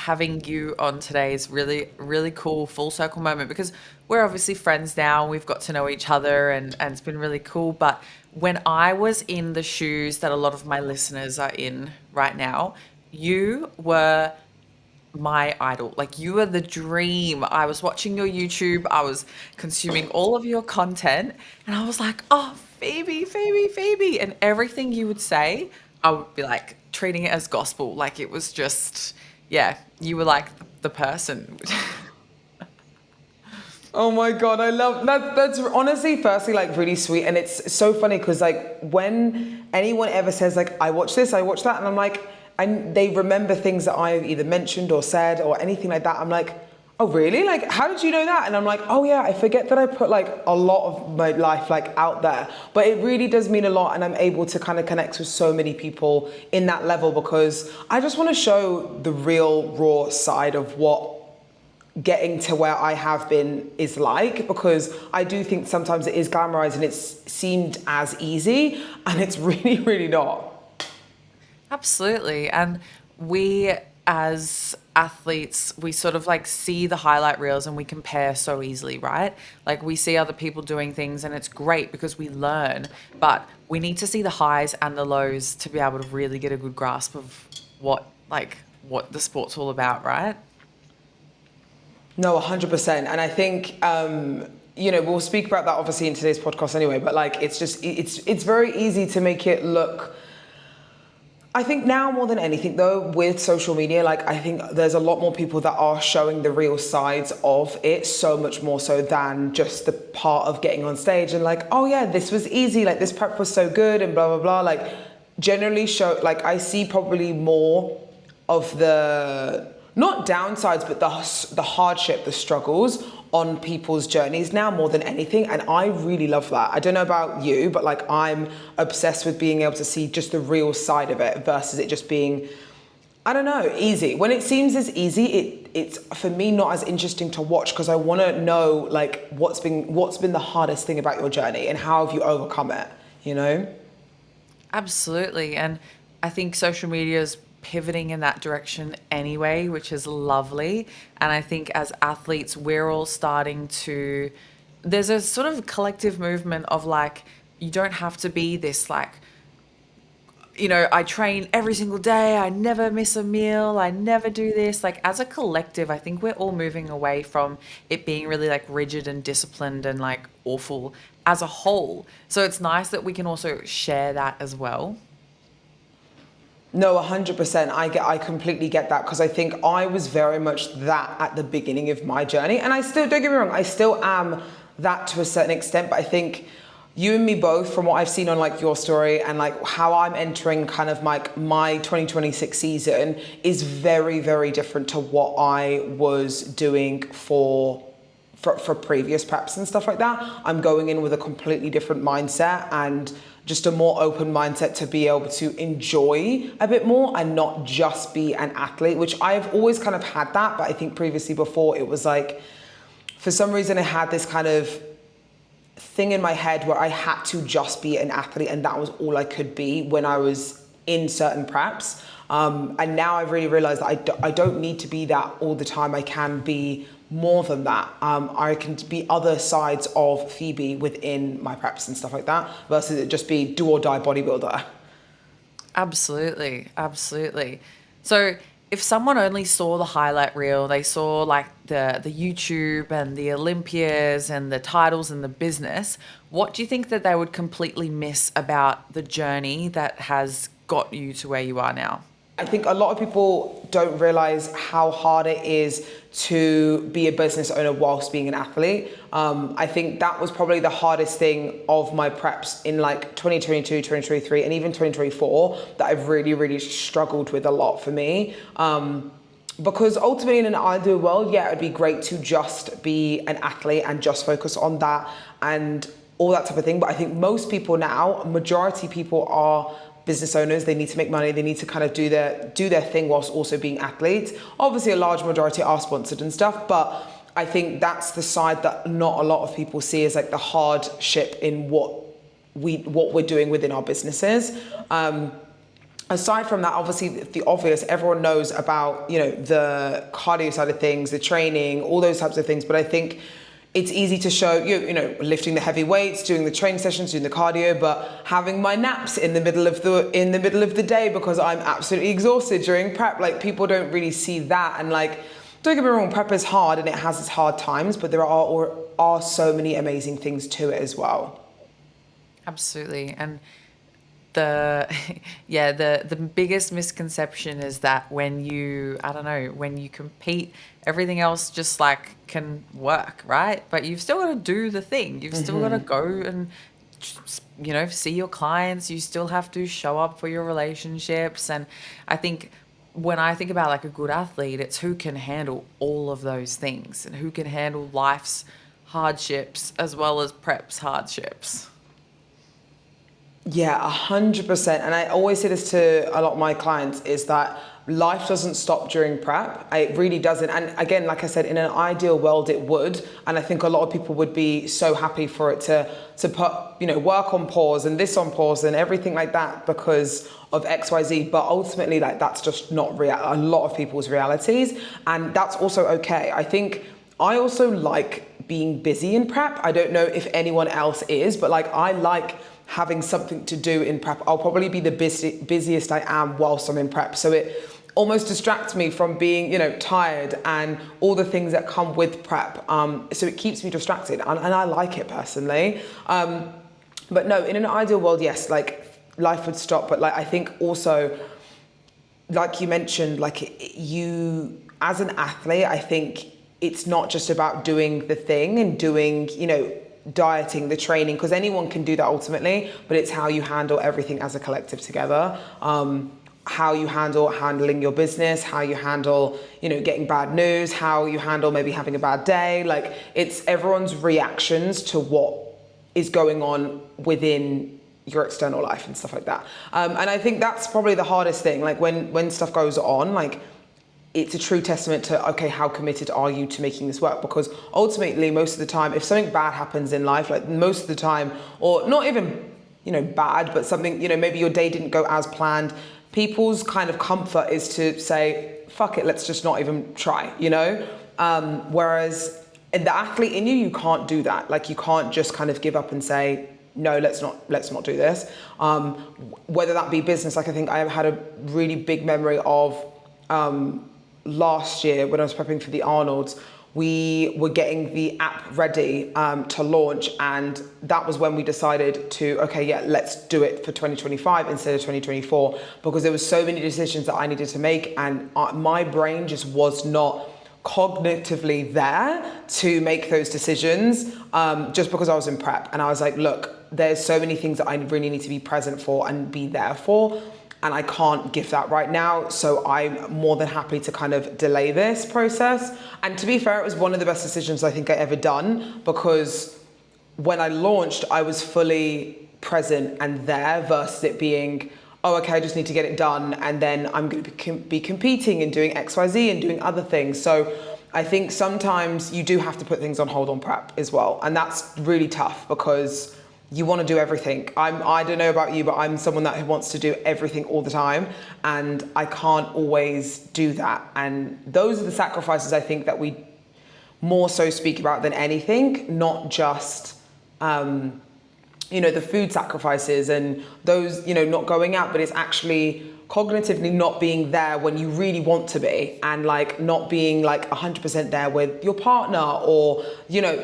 having you on today is really, really cool full circle moment because we're obviously friends now. We've got to know each other and it's been really cool. But when I was in the shoes that a lot of my listeners are in right now, you were my idol. Like you were the dream. I was watching your YouTube, I was consuming all of your content, and I was like, oh, Phoebe, Phoebe, Phoebe. And everything you would say, I would be like treating it as gospel. Like it was just, yeah, you were like the person. Oh my God, I love that. That's honestly, firstly, like really sweet. And it's so funny because like when anyone ever says like, I watch this, I watch that, and I'm like, and they remember things that I've either mentioned or said or anything like that, I'm like, oh really? Like, how did you know that? And I'm like, oh yeah, I forget that I put like a lot of my life like out there, but it really does mean a lot. And I'm able to kind of connect with so many people in that level because I just want to show the real raw side of what getting to where I have been is like, because I do think sometimes it is glamorized and it's seemed as easy and it's really, really not. Absolutely. And we, as athletes, we sort of like see the highlight reels and we compare so easily, right? Like we see other people doing things and it's great because we learn, but we need to see the highs and the lows to be able to really get a good grasp of what the sport's all about, right? No, 100%. And I think, we'll speak about that obviously in today's podcast anyway, but like, it's very easy to make it look, I think now more than anything though, with social media, like I think there's a lot more people that are showing the real sides of it, so much more so than just the part of getting on stage and like, oh yeah, this was easy, like this prep was so good and blah, blah, blah. Like generally like I see probably more of the, not downsides, but the hardship, the struggles on people's journeys now more than anything. And I really love that. I don't know about you, but like I'm obsessed with being able to see just the real side of it versus it just being, I don't know, easy. When it seems as easy, it's for me not as interesting to watch because I want to know like what's been the hardest thing about your journey and how have you overcome it, you know? Absolutely. And I think social media is pivoting in that direction anyway, which is lovely. And I think as athletes, we're all starting to, there's a sort of collective movement of like, you don't have to be this like, I train every single day, I never miss a meal, I never do this. Like as a collective, I think we're all moving away from it being really like rigid and disciplined and like awful as a whole. So it's nice that we can also share that as well. No, 100%. I completely get that because I think I was very much that at the beginning of my journey. And I still, don't get me wrong, I still am that to a certain extent. But I think you and me both, from what I've seen on like your story and like how I'm entering kind of like my 2026 season is very, very different to what I was doing for previous preps and stuff like that. I'm going in with a completely different mindset and just a more open mindset to be able to enjoy a bit more and not just be an athlete, which I've always kind of had that. But I think previously before it was like, for some reason I had this kind of thing in my head where I had to just be an athlete and that was all I could be when I was in certain preps. And now I've really realized that I don't need to be that all the time. I can be more than that. I can be other sides of Phoebe within my preps and stuff like that versus it just be do or die bodybuilder. Absolutely, absolutely. So if someone only saw the highlight reel, they saw like the YouTube and the Olympias and the titles and the business, what do you think that they would completely miss about the journey that has got you to where you are now? I think a lot of people don't realize how hard it is to be a business owner whilst being an athlete. I think that was probably the hardest thing of my preps in like 2022, 2023, and even 2024 that I've really, really struggled with a lot for me. Because ultimately in an ideal world, yeah, it'd be great to just be an athlete and just focus on that and all that type of thing. But I think most people now, majority people are business owners. They need to make money. They need to kind of do their thing whilst also being athletes. Obviously, a large majority are sponsored and stuff, but I think that's the side that not a lot of people see as like the hardship in what we're doing within our businesses. aside from that, obviously the obvious, everyone knows about, the cardio side of things, the training, all those types of things. But I think it's easy to show, lifting the heavy weights, doing the training sessions, doing the cardio, but having my naps in the middle of the day because I'm absolutely exhausted during prep. Like, people don't really see that. And like, don't get me wrong, prep is hard and it has its hard times, but there are so many amazing things to it as well. Absolutely. And the biggest misconception is that when you compete, everything else just like can work, right? But you've still got to do the thing. You've still got to go and see your clients. You still have to show up for your relationships. And I think when I think about like a good athlete, it's who can handle all of those things and who can handle life's hardships as well as prep's hardships. Yeah, 100%. And I always say this to a lot of my clients, is that life doesn't stop during prep. It really doesn't. And again, like I said, in an ideal world, it would. And I think a lot of people would be so happy for it to put, work on pause and this on pause and everything like that because of XYZ. But ultimately, like, that's just not a lot of people's realities. And that's also okay. I think I also like being busy in prep. I don't know if anyone else is, but like, I like having something to do in prep. I'll probably be the busiest I am whilst I'm in prep. So it almost distracts me from being, tired and all the things that come with prep. So it keeps me distracted and I like it personally. But no, in an ideal world, yes, like life would stop. But like, I think also, like you mentioned, like you, as an athlete, I think it's not just about doing the thing and doing, dieting, the training, because anyone can do that ultimately, but it's how you handle everything as a collective together. How you handling your business, how you handle, getting bad news, how you handle maybe having a bad day. Like, it's everyone's reactions to what is going on within your external life and stuff like that. And I think that's probably the hardest thing. Like, when stuff goes on, like, it's a true testament to, okay, how committed are you to making this work? Because ultimately, most of the time, if something bad happens in life, like most of the time, or not even, bad, but something, maybe your day didn't go as planned, people's kind of comfort is to say, fuck it, let's just not even try, whereas the athlete in you, you can't do that. Like, you can't just kind of give up and say, no, let's not do this. Whether that be business, like I think I had a really big memory of, last year when I was prepping for the Arnolds, we were getting the app ready to launch, and that was when we decided to, okay, yeah, let's do it for 2025 instead of 2024, because there was so many decisions that I needed to make, and my brain just was not cognitively there to make those decisions, just because I was in prep. And I was like, look, there's so many things that I really need to be present for and be there for, and I can't give that right now. So I'm more than happy to kind of delay this process. And to be fair, it was one of the best decisions I think I ever done, because when I launched, I was fully present and there, versus it being, oh, okay, I just need to get it done, and then I'm going to be competing and doing XYZ and doing other things. So I think sometimes you do have to put things on hold on prep as well. And that's really tough, because you want to do everything. I don't know about you, but I'm someone that wants to do everything all the time, and I can't always do that. And those are the sacrifices I think that we more so speak about than anything, not just, the food sacrifices and those, not going out, but it's actually cognitively not being there when you really want to be, and like not being like 100% there with your partner, or,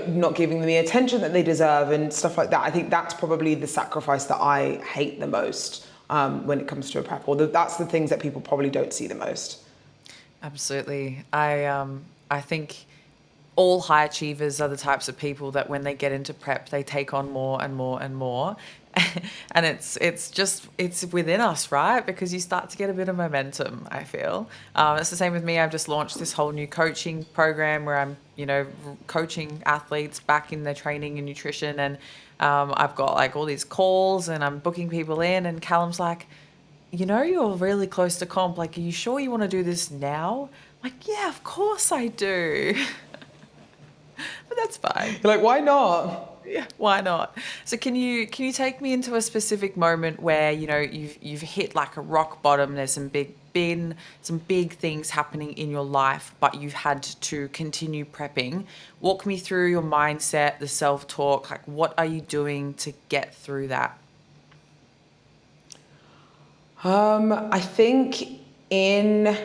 not giving them the attention that they deserve and stuff like that. I think that's probably the sacrifice that I hate the most when it comes to a prep, or that's the things that people probably don't see the most. Absolutely. I think all high achievers are the types of people that when they get into prep, they take on more and more and more. And it's within us, right? Because you start to get a bit of momentum, I feel. It's the same with me. I've just launched this whole new coaching program where I'm, coaching athletes back in their training and nutrition. And I've got like all these calls and I'm booking people in, and Callum's like, you're really close to comp. Like, are you sure you want to do this now? I'm like, yeah, of course I do. But That's fine. You're like, why not? Yeah, why not? So can you take me into a specific moment where, you've hit like a rock bottom, there's been some big things happening in your life, but you've had to continue prepping. Walk me through your mindset, the self-talk, like what are you doing to get through that? I think in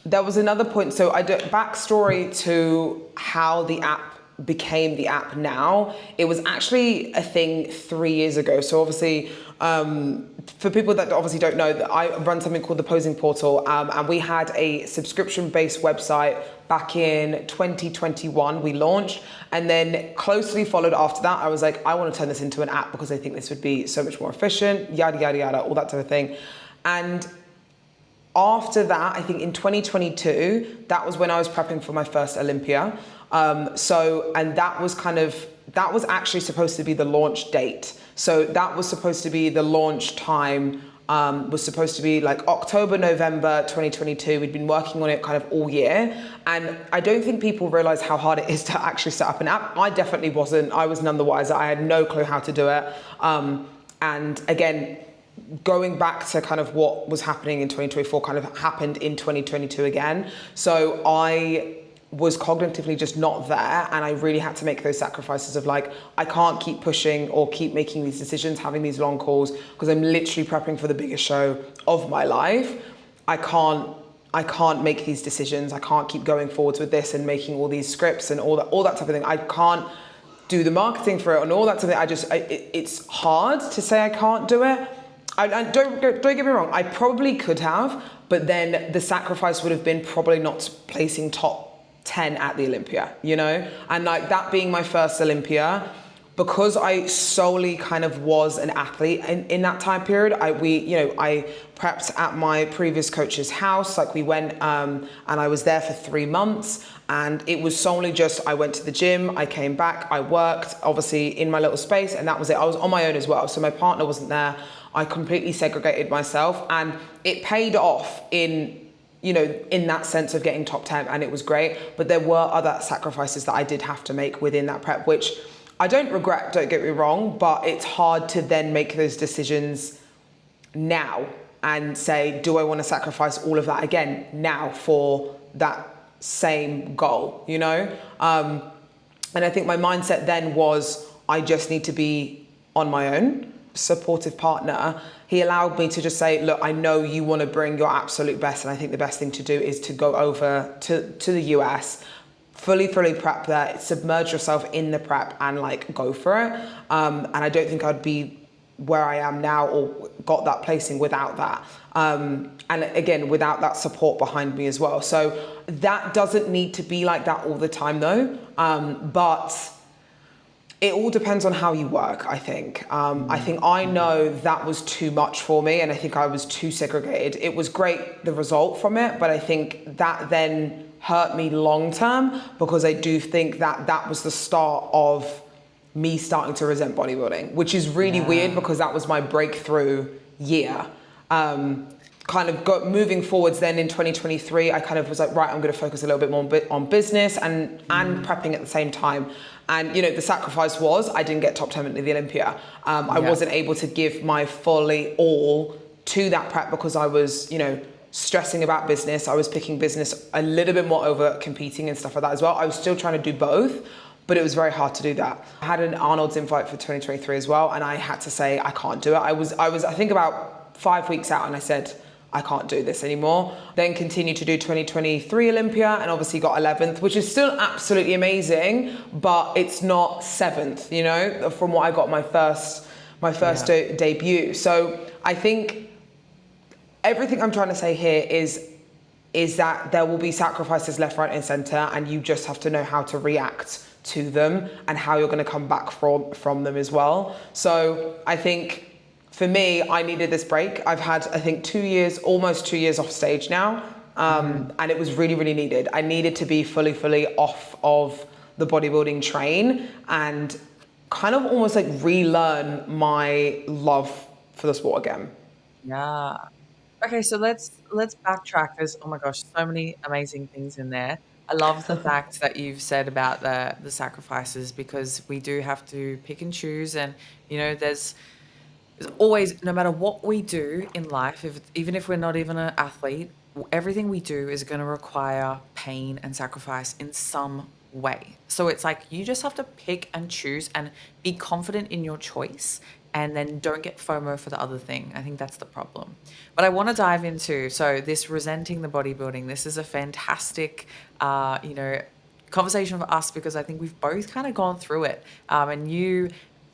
there was another point. So I do backstory to how the app became the app now. It was actually a thing 3 years ago. So obviously, for people that obviously don't know, that I run something called the Posing Portal, and we had a subscription-based website back in 2021. We launched, and then closely followed after that. I was like, I want to turn this into an app because I think this would be so much more efficient. Yada yada yada, all that type of thing, and after that, I think in 2022, that was when I was prepping for my first Olympia. And that was actually supposed to be the launch date. So that was supposed to be the launch time, was supposed to be like October, November 2022. We'd been working on it kind of all year. And I don't think people realize how hard it is to actually set up an app. I definitely wasn't. I was none the wiser. I had no clue how to do it. And again, going back to kind of what was happening in 2024 kind of happened in 2022 again. So I was cognitively just not there, and I really had to make those sacrifices of like, I can't keep pushing or keep making these decisions, having these long calls, because I'm literally prepping for the biggest show of my life. I can't make these decisions. I can't keep going forwards with this and making all these scripts and all that type of thing. I can't do the marketing for it and all that type of thing. It's hard to say I can't do it. I don't get me wrong, I probably could have, but then the sacrifice would have been probably not placing top 10 at the Olympia, And like that being my first Olympia, because I solely kind of was an athlete in that time period, I prepped at my previous coach's house. Like we went and I was there for 3 months, and it was solely just, I went to the gym, I came back, I worked obviously in my little space, and that was it. I was on my own as well. So my partner wasn't there. I completely segregated myself, and it paid off in that sense of getting top 10, and it was great. But there were other sacrifices that I did have to make within that prep, which I don't regret, don't get me wrong, but it's hard to then make those decisions now and say, do I want to sacrifice all of that again now for that same goal, And I think my mindset then was, I just need to be on my own. Supportive partner, he allowed me to just say, look, I know you want to bring your absolute best, and I think the best thing to do is to go over to the US, fully prep there, submerge yourself in the prep and like go for it. And I don't think I'd be where I am now or got that placing without that. And again, without that support behind me as well. So that doesn't need to be like that all the time though. But it all depends on how you work, I think. I know that was too much for me, and I think I was too segregated. It was great, the result from it, but I think that then hurt me long term, because I do think that was the start of me starting to resent bodybuilding, which is really weird because that was my breakthrough year. Moving forwards then in 2023, I kind of was like, right, I'm going to focus a little bit more on business and prepping at the same time. And, the sacrifice was I didn't get top 10 at the Olympia. I wasn't able to give my fully all to that prep because I was, stressing about business. I was picking business a little bit more over competing and stuff like that as well. I was still trying to do both, but it was very hard to do that. I had an Arnold's invite for 2023 as well, and I had to say, I can't do it. I was I think about 5 weeks out, and I said, I can't do this anymore. Then continued to do 2023 Olympia, and obviously got 11th, which is still absolutely amazing, but it's not 7th, from what I got my first debut. So I think everything I'm trying to say here is that there will be sacrifices left, right, and center, and you just have to know how to react to them and how you're going to come back from them as well. So I think for me, I needed this break. I've had, I think, almost 2 years off stage now. And it was really, really needed. I needed to be fully off of the bodybuilding train and kind of almost like relearn my love for the sport again. Yeah. Okay, so let's backtrack. There's, oh my gosh, so many amazing things in there. I love the fact that you've said about the sacrifices, because we do have to pick and choose. And, there's always, no matter what we do in life, even if we're not even an athlete, everything we do is going to require pain and sacrifice in some way. So it's like you just have to pick and choose and be confident in your choice, and then don't get FOMO for the other thing. I think that's the problem. But I want to dive into, so this resenting the bodybuilding. This is a fantastic, conversation for us, because I think we've both kind of gone through it. And you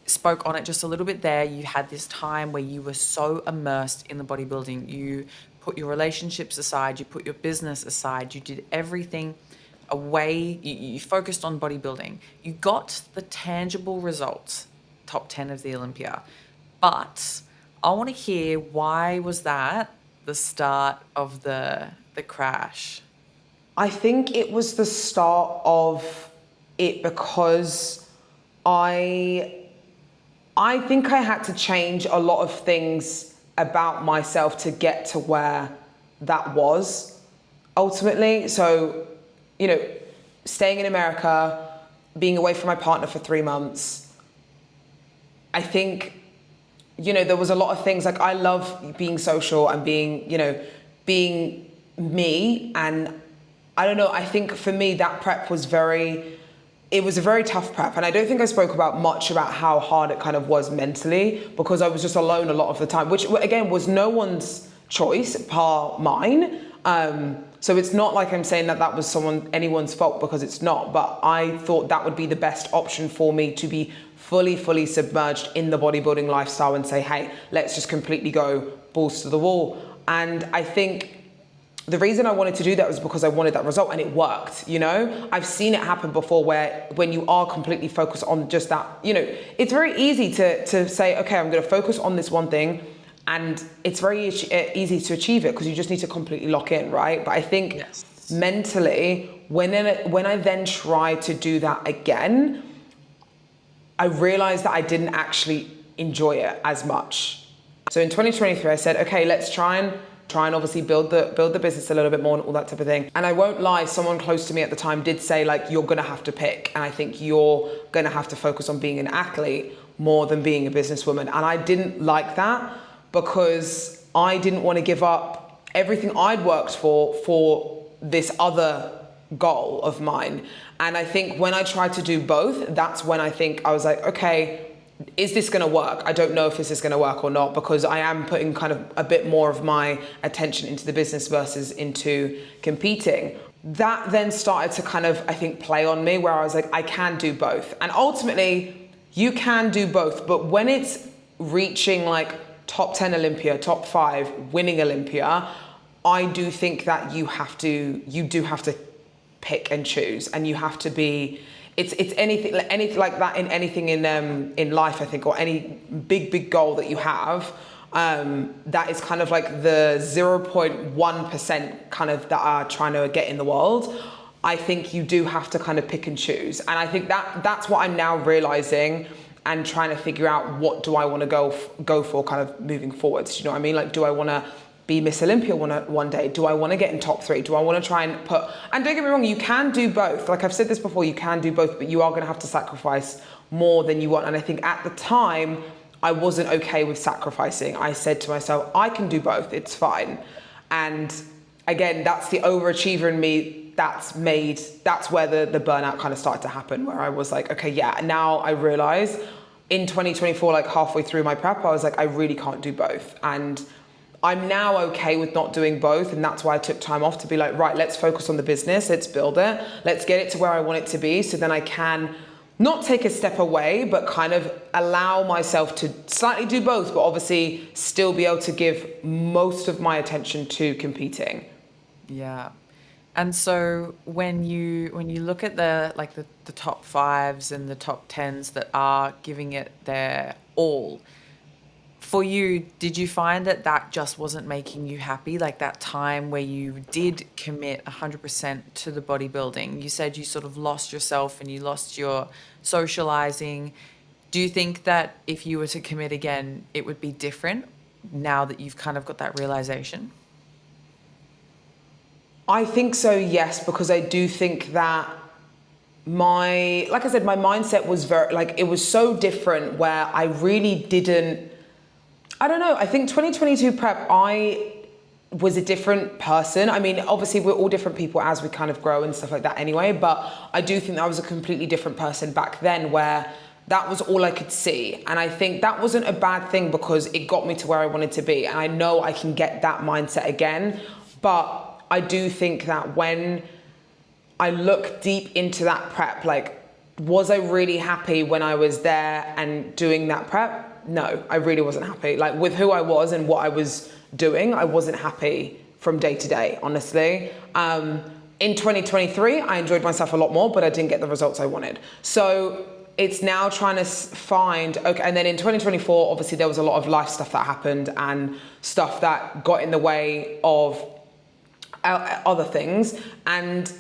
spoke on it just a little bit there. You had this time where you were so immersed in the bodybuilding. You put your relationships aside, you put your business aside, you did everything away. You focused on bodybuilding. You got the tangible results, top 10 of the Olympia. But I want to hear, why was that the start of the crash? I think it was the start of it because I I think I had to change a lot of things about myself to get to where that was ultimately. So, staying in America, being away from my partner for 3 months, I think, there was a lot of things like I love being social and being me. And I don't know, I think for me that prep was it was a very tough prep. And I don't think I spoke about much about how hard it kind of was mentally, because I was just alone a lot of the time, which again was no one's choice, par mine. So it's not like I'm saying that was anyone's fault, because it's not. But I thought that would be the best option for me, to be fully submerged in the bodybuilding lifestyle and say, hey, let's just completely go balls to the wall. And I think the reason I wanted to do that was because I wanted that result, and it worked. I've seen it happen before, where when you are completely focused on just that, it's very easy to say, okay, I'm going to focus on this one thing, and it's very easy to achieve it because you just need to completely lock in, right? But I think Yes. mentally, when I then tried to do that again, I realized that I didn't actually enjoy it as much. So in 2023, I said, okay, let's try and obviously build the business a little bit more and all that type of thing. And I won't lie, someone close to me at the time did say, like, you're gonna have to pick, and I think you're gonna have to focus on being an athlete more than being a businesswoman. And I didn't like that, because I didn't want to give up everything I'd worked for this other goal of mine. And I think when I tried to do both, that's when I think I was like, okay, is this going to work? I don't know if this is going to work or not, because I am putting kind of a bit more of my attention into the business versus into competing. That then started to kind of, I think, play on me, where I was like, I can do both. And ultimately, you can do both. But when it's reaching like top 10 Olympia, top 5, winning Olympia, I do think that you do have to pick and choose, and you have to be, it's anything like that in anything in life, I think, or any big goal that you have, that is kind of like the 0.1% kind of that are trying to get in the world. I think you do have to kind of pick and choose. And I think that's what I'm now realizing, and trying to figure out, what do I want to go for kind of moving forwards. Do you know what I mean? Like, do I want to be Miss Olympia one day? Do I want to get in top 3? Do I want to try and and don't get me wrong, you can do both. Like I've said this before, you can do both, but you are going to have to sacrifice more than you want. And I think at the time, I wasn't okay with sacrificing. I said to myself, I can do both, it's fine. And again, that's the overachiever in me. That's where the burnout kind of started to happen, where I was like, okay, yeah, now I realize in 2024, like halfway through my prep, I was like, I really can't do both. And I'm now okay with not doing both, and that's why I took time off to be like, right, let's focus on the business, let's build it, let's get it to where I want it to be, so then I can not take a step away, but kind of allow myself to slightly do both, but obviously still be able to give most of my attention to competing. Yeah. And so when you look at the top 5s and the top 10s that are giving it their all, for you, did you find that just wasn't making you happy? Like that time where you did commit 100% to the bodybuilding, you said you sort of lost yourself and you lost your socializing. Do you think that if you were to commit again, it would be different now that you've kind of got that realization? I think so, yes, because I do think that like I said, my mindset was very, like, it was so different where I really didn't, I don't know, I think 2022 prep, I was a different person. I mean, obviously we're all different people as we kind of grow and stuff like that anyway, but I do think I was a completely different person back then where that was all I could see. And I think that wasn't a bad thing because it got me to where I wanted to be. And I know I can get that mindset again, but I do think that when I look deep into that prep, like, was I really happy when I was there and doing that prep? No, I really wasn't happy. Like, with who I was and what I was doing, I wasn't happy from day to day, honestly. In 2023, I enjoyed myself a lot more, but I didn't get the results I wanted. So it's now trying to find, okay, and then in 2024, obviously there was a lot of life stuff that happened and stuff that got in the way of other things. And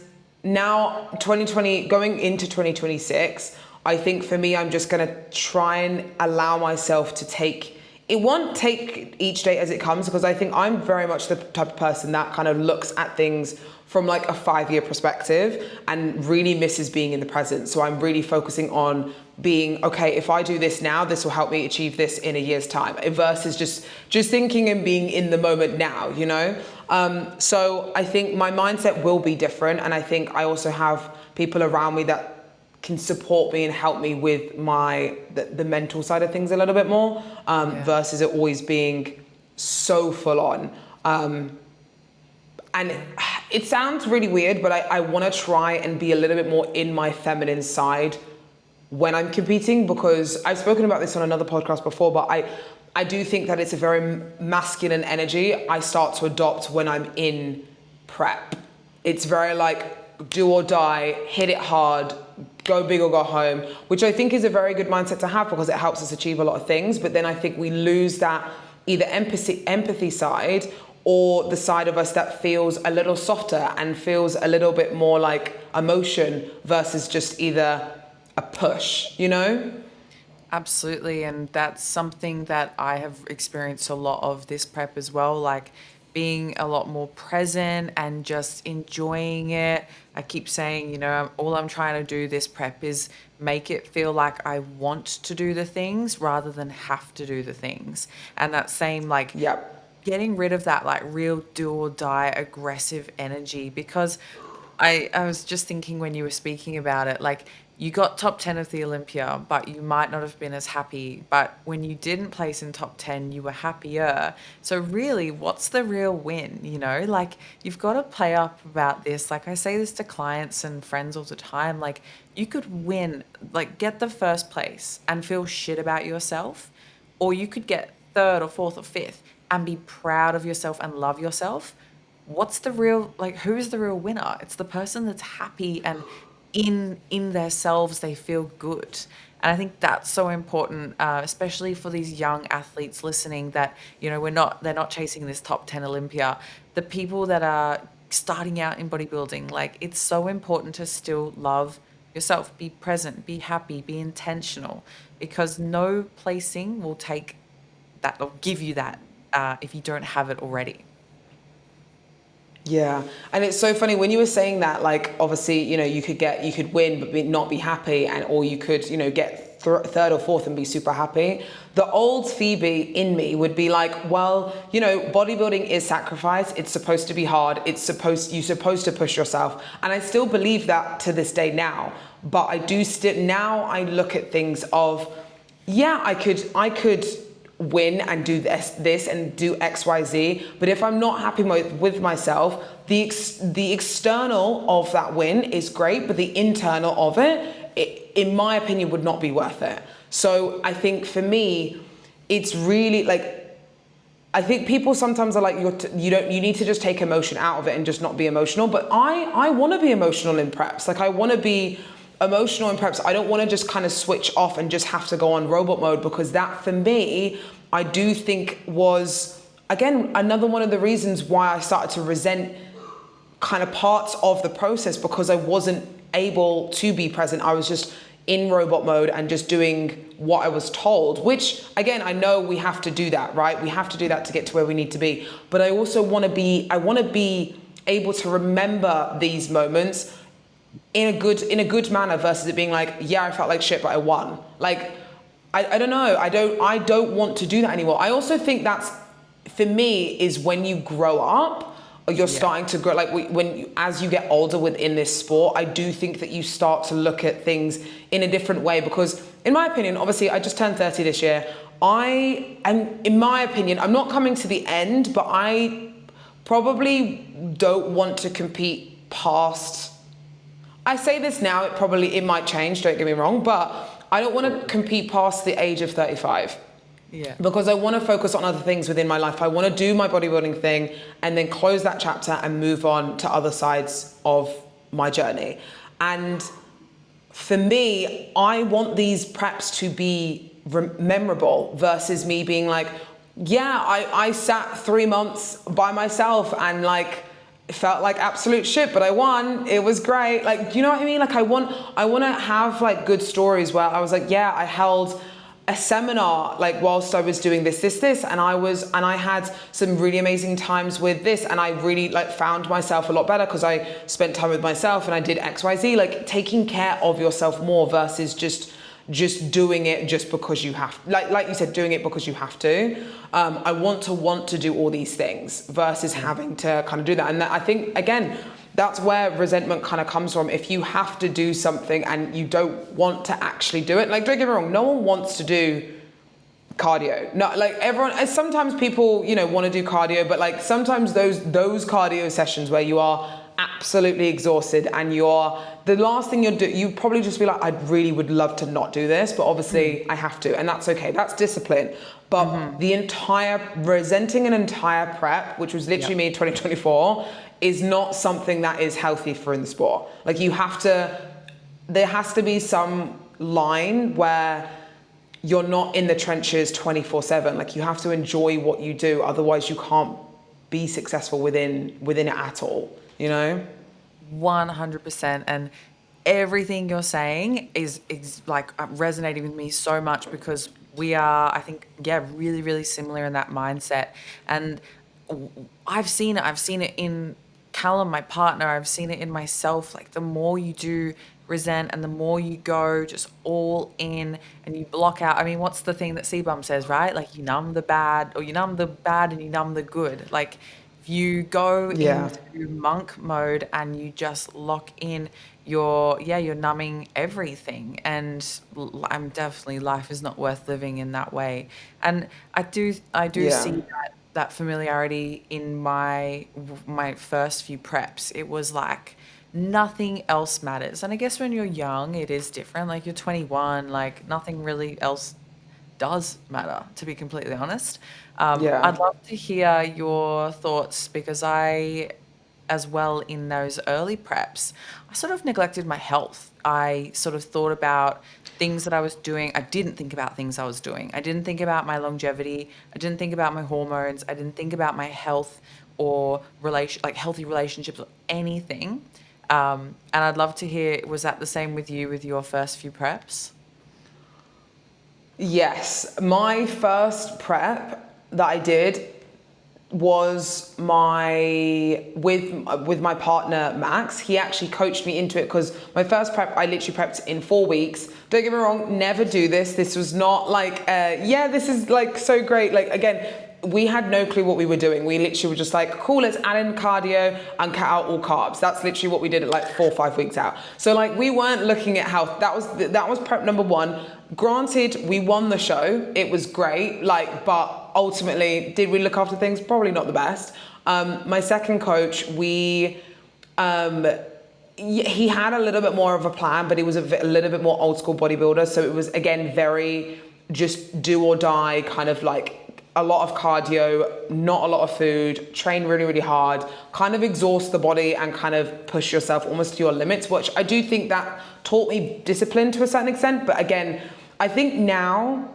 now 2020, going into 2026, I think for me, I'm just gonna try and allow myself to it won't take each day as it comes, because I think I'm very much the type of person that kind of looks at things from like a 5-year perspective and really misses being in the present. So I'm really focusing on being, okay, if I do this now, this will help me achieve this in a year's time, versus just thinking and being in the moment now, you know? So I think my mindset will be different. And I think I also have people around me that can support me and help me with the mental side of things a little bit more, versus it always being so full on. And it sounds really weird, but I want to try and be a little bit more in my feminine side when I'm competing, because I've spoken about this on another podcast before, but I do think that it's a very masculine energy I start to adopt when I'm in prep. It's very like do or die, hit it hard, go big or go home, which I think is a very good mindset to have because it helps us achieve a lot of things. But then I think we lose that either empathy side or the side of us that feels a little softer and feels a little bit more like emotion versus just either a push, you know? Absolutely. And that's something that I have experienced a lot of this prep as well, like being a lot more present and just enjoying it. I keep saying, you know, all I'm trying to do this prep is make it feel like I want to do the things rather than have to do the things. And that same, like, Yep. getting rid of that like real do or die aggressive energy, because I was just thinking when you were speaking about it, like you got top 10 of the Olympia, but you might not have been as happy. But when you didn't place in top 10, you were happier. So really, what's the real win? You know, like you've got to play up about this. Like I say this to clients and friends all the time, like you could win, like get the first place and feel shit about yourself, or you could get third or fourth or fifth and be proud of yourself and love yourself. What's the real, like, who's the real winner? It's the person that's happy and in themselves, they feel good. And I think that's so important, especially for these young athletes listening that, you know, they're not chasing this top 10 Olympia. The people that are starting out in bodybuilding, like it's so important to still love yourself, be present, be happy, be intentional, because no placing will take that or give you that if you don't have it already. Yeah, and it's so funny when you were saying that, like obviously, you know, you could win but not be happy, or you could, you know, get third or fourth and be super happy. The old Phoebe in me would be like, well, you know, bodybuilding is sacrifice. It's supposed to be hard. You're supposed to push yourself, and I still believe that to this day now. But I do now I look at things of, yeah, I could win and do this and do XYZ, but if I'm not happy with myself, the external of that win is great, but the internal of it, in my opinion, would not be worth it. So I think for me, it's really like, I think people sometimes are like, you need to just take emotion out of it and just not be emotional. But I want to be emotional in preps. Like I want to be emotional in preps. I don't want to just kind of switch off and just have to go on robot mode, because that for me, I do think was, again, another one of the reasons why I started to resent kind of parts of the process, because I wasn't able to be present. I was just in robot mode and just doing what I was told, which again, I know we have to do that, right? We have to do that to get to where we need to be. But I also want to be able to remember these moments in a good manner versus it being like, yeah, I felt like shit, but I won. Like, I don't know. I don't want to do that anymore. I also think that's, for me, is when you grow up, or you're starting to grow, like as you get older within this sport, I do think that you start to look at things in a different way, because in my opinion, obviously I just turned 30 this year. In my opinion, I'm not coming to the end, but I probably don't want to compete past, I say this now, it might change, don't get me wrong, but I don't want to compete past the age of 35. Yeah. Because I want to focus on other things within my life. I want to do my bodybuilding thing and then close that chapter and move on to other sides of my journey. And for me, I want these preps to be memorable versus me being like, yeah, I sat 3 months by myself and like, it felt like absolute shit, but I won. It was great. Like, you know what I mean? Like I want to have like good stories where I was like, yeah, I held a seminar like whilst I was doing this, and I had some really amazing times with this, and I really like found myself a lot better because I spent time with myself and I did XYZ, like taking care of yourself more versus just doing it just because you have, like you said, doing it because you have to. I want to do all these things versus having to kind of do that. And I think, again, that's where resentment kind of comes from. If you have to do something and you don't want to actually do it, like, don't get me wrong, no one wants to do cardio. No, like everyone, sometimes people, want to do cardio, but like sometimes those cardio sessions where you are absolutely exhausted and the last thing you probably just be like, I really would love to not do this, but obviously I have to, and that's okay. That's discipline. But the entire resenting an entire prep, which was literally me in 2024, is not something that is healthy for in the sport. Like there has to be some line where you're not in the trenches 24/7. Like you have to enjoy what you do. Otherwise you can't be successful within it at all, 100%. And everything you're saying is like resonating with me so much, because we are, I think, really, really similar in that mindset. And I've seen it in Callum, my partner. I've seen it in myself. Like the more you do resent and the more you go just all in and you block out. I mean, what's the thing that C-Bum says, right? Like you numb the bad and you numb the good. Like if you go into monk mode and you just lock in, you're numbing everything. And I'm definitely, life is not worth living in that way. And I do see that familiarity in my first few preps. It was like nothing else matters. And I guess when you're young, it is different. Like you're 21, like nothing really else does matter, to be completely honest. I'd love to hear your thoughts, because I, as well, in those early preps, I sort of neglected my health. I sort of thought about things that I was doing. I didn't think about things I was doing. I didn't think about my longevity. I didn't think about my hormones. I didn't think about my health or healthy relationships or anything. And I'd love to hear, was that the same with you with your first few preps? Yes, my first prep that I did was with my partner Max. He actually coached me into it, because my first prep I literally prepped in 4 weeks. Don't get me wrong, never do this. This was not like this is like so great. Like again, we had no clue what we were doing. We literally were just like, cool, let's add in cardio and cut out all carbs. That's literally what we did at like 4 or 5 weeks out. So like we weren't looking at health. That was prep number one. Granted, we won the show. It was great. But ultimately, did we look after things? Probably not the best. My second coach, he had a little bit more of a plan, but he was a little bit more old school bodybuilder. So it was, again, very just do or die, kind of like a lot of cardio, not a lot of food, train really, really hard, kind of exhaust the body and kind of push yourself almost to your limits, which I do think that taught me discipline to a certain extent. But again, I think now,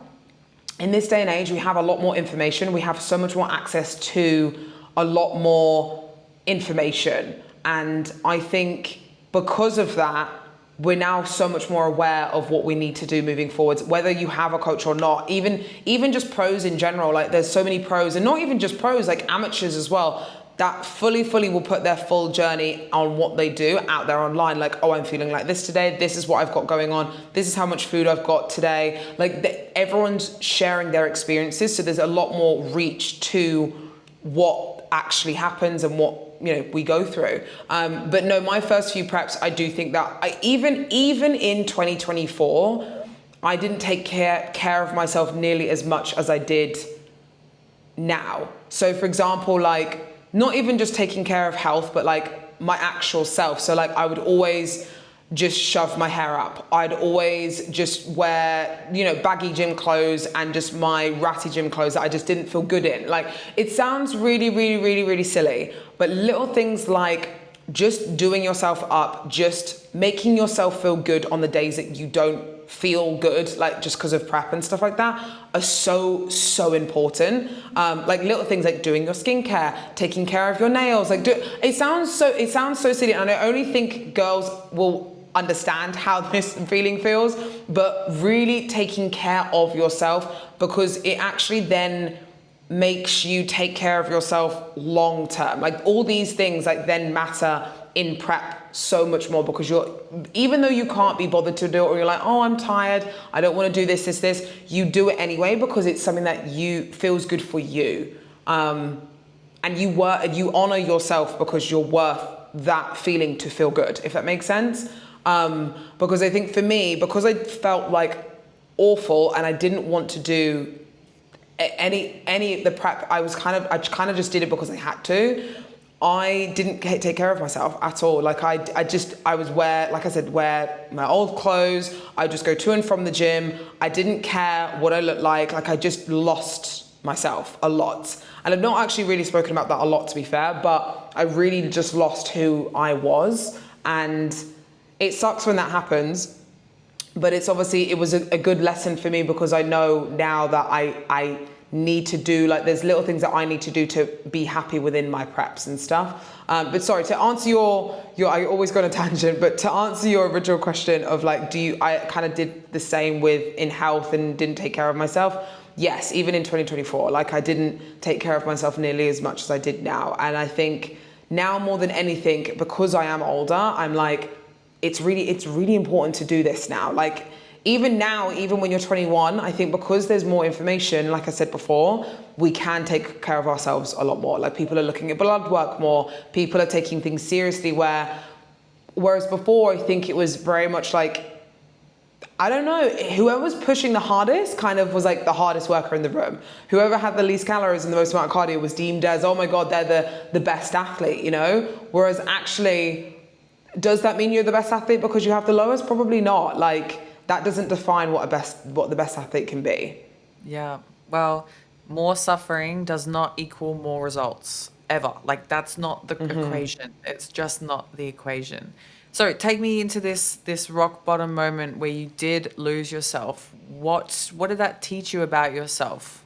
in this day and age, we have a lot more information. We have so much more access to a lot more information. And I think because of that, we're now so much more aware of what we need to do moving forwards, whether you have a coach or not. Even just pros in general, like there's so many pros, and not even just pros, like amateurs as well, that fully will put their full journey on what they do out there online. Like, oh, I'm feeling like this today. This is what I've got going on. This is how much food I've got today. Like everyone's sharing their experiences. So there's a lot more reach to what actually happens and what, you know, we go through. But no, my first few preps, I do think that even in 2024, I didn't take care of myself nearly as much as I did now. So for example, like, not even just taking care of health, but like my actual self. So like I would always just shove my hair up. I'd always just wear, you know, baggy gym clothes and just my ratty gym clothes that I just didn't feel good in. Like, it sounds really silly, but little things like just doing yourself up, just making yourself feel good on the days that you don't feel good, like just because of prep and stuff like that, are so important. Like little things like doing your skincare, taking care of your nails. Like, it sounds so silly, and I only think girls will understand how this feeling feels, but really taking care of yourself, because it actually then makes you take care of yourself long term. Like all these things like then matter in prep so much more, because even though you can't be bothered to do it, or you're like, oh, I'm tired, I don't want to do this, you do it anyway because it's something that feels good for you. And you honor yourself because you're worth that feeling to feel good, if that makes sense. Because I think for me, because I felt like awful and I didn't want to do any of the prep, I kind of just did it because I had to. I didn't take care of myself at all. Like I would wear my old clothes. I just go to and from the gym. I didn't care what I looked like. Like I just lost myself a lot. And I've not actually really spoken about that a lot, to be fair, but I really just lost who I was. And it sucks when that happens, but it was a good lesson for me, because I know now that I need to do, like, there's little things that I need to do to be happy within my preps and stuff. But sorry, to answer your I always go on a tangent, but to answer your original question of like, I kind of did the same in health and didn't take care of myself. Yes, even in 2024, like I didn't take care of myself nearly as much as I did now. And I think now more than anything, because I am older, I'm like, it's really important to do this now. Like, even now, even when you're 21, I think because there's more information, like I said before, we can take care of ourselves a lot more. Like, people are looking at blood work more, people are taking things seriously, whereas before, I think it was very much like, I don't know, whoever was pushing the hardest kind of was like the hardest worker in the room. Whoever had the least calories and the most amount of cardio was deemed as, oh my God, they're the best athlete, you know? Whereas actually, does that mean you're the best athlete because you have the lowest? Probably not. Like, that doesn't define what the best athlete can be. Yeah. Well, more suffering does not equal more results ever. Like, that's not the equation. It's just not the equation. So take me into this rock bottom moment where you did lose yourself. What did that teach you about yourself?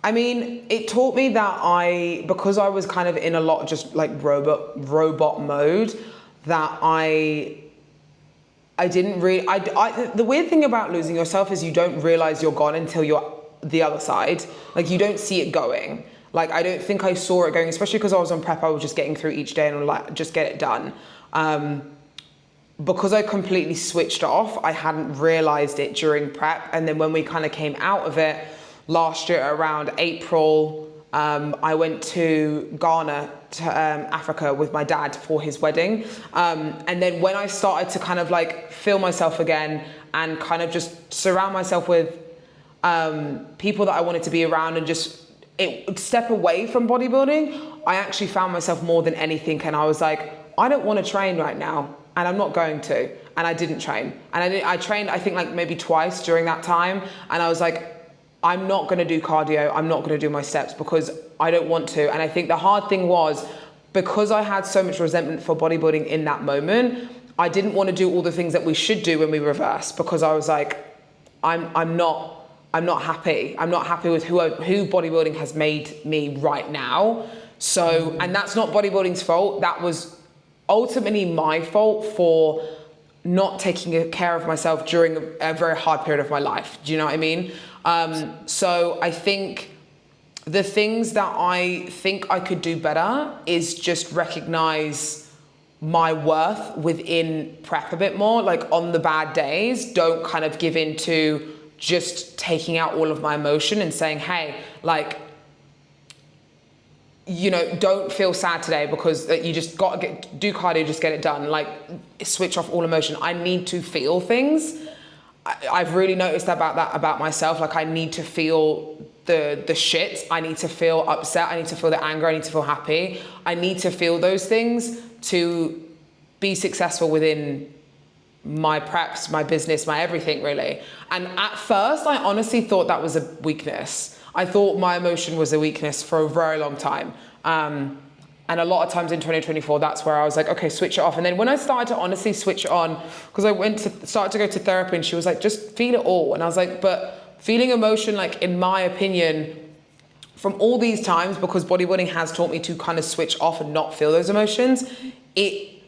I mean, it taught me that because I was kind of in a lot of just like robot mode, that I didn't really, the weird thing about losing yourself is you don't realize you're gone until you're the other side. Like, you don't see it going. Like, I don't think I saw it going, especially because I was on prep. I was just getting through each day and like, just get it done. Because I completely switched off, I hadn't realized it during prep. And then when we kind of came out of it last year around April, I went to Ghana, to Africa, with my dad for his wedding. And then when I started to kind of like feel myself again and kind of just surround myself with people that I wanted to be around and just step away from bodybuilding, I actually found myself more than anything. And I was like, I don't want to train right now, and I'm not going to. And I didn't train. And I trained, I think, like maybe twice during that time. And I was like, I'm not going to do cardio. I'm not going to do my steps because I don't want to. And I think the hard thing was, because I had so much resentment for bodybuilding in that moment, I didn't want to do all the things that we should do when we reverse, because I was like, I'm not happy. I'm not happy with who bodybuilding has made me right now. So, and that's not bodybuilding's fault. That was ultimately my fault for not taking care of myself during a very hard period of my life. Do you know what I mean? So I think the things that I think I could do better is just recognize my worth within prep a bit more. Like on the bad days, don't kind of give in to just taking out all of my emotion and saying, hey, like, you know, don't feel sad today because you just got to do cardio, just get it done. Like, switch off all emotion. I need to feel things. I've really noticed about myself. Like, I need to feel the shit. I need to feel upset. I need to feel the anger. I need to feel happy. I need to feel those things to be successful within my preps, my business, my everything, really. And at first, I honestly thought that was a weakness. I thought my emotion was a weakness for a very long time. And a lot of times in 2024, that's where I was like, okay, switch it off. And then when I started to honestly switch it on, because I started to go to therapy, and she was like, just feel it all. And I was like, but feeling emotion, like, in my opinion, from all these times, because bodybuilding has taught me to kind of switch off and not feel those emotions, it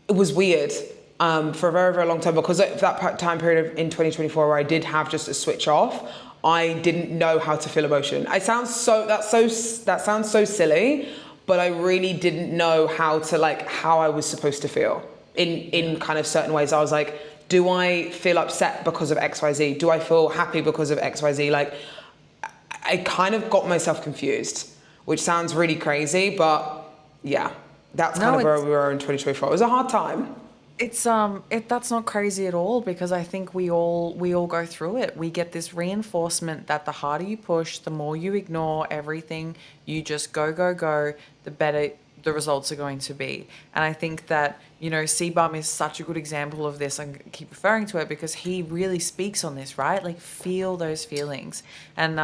was weird. For a very, very long time, because at that time period in 2024 where I did have just a switch off, I didn't know how to feel emotion. That sounds so silly, but I really didn't know how I was supposed to feel in kind of certain ways. I was like, do I feel upset because of XYZ? Do I feel happy because of XYZ? Like, I kind of got myself confused, which sounds really crazy, but yeah, that's kind of where we were in 2024. It was a hard time. That's not crazy at all, because I think we all go through it. We get this reinforcement that the harder you push, the more you ignore everything, you just go, the better the results are going to be. And I think that, you know, C-Bum is such a good example of this. I keep referring to it because he really speaks on this, right? Like, feel those feelings. And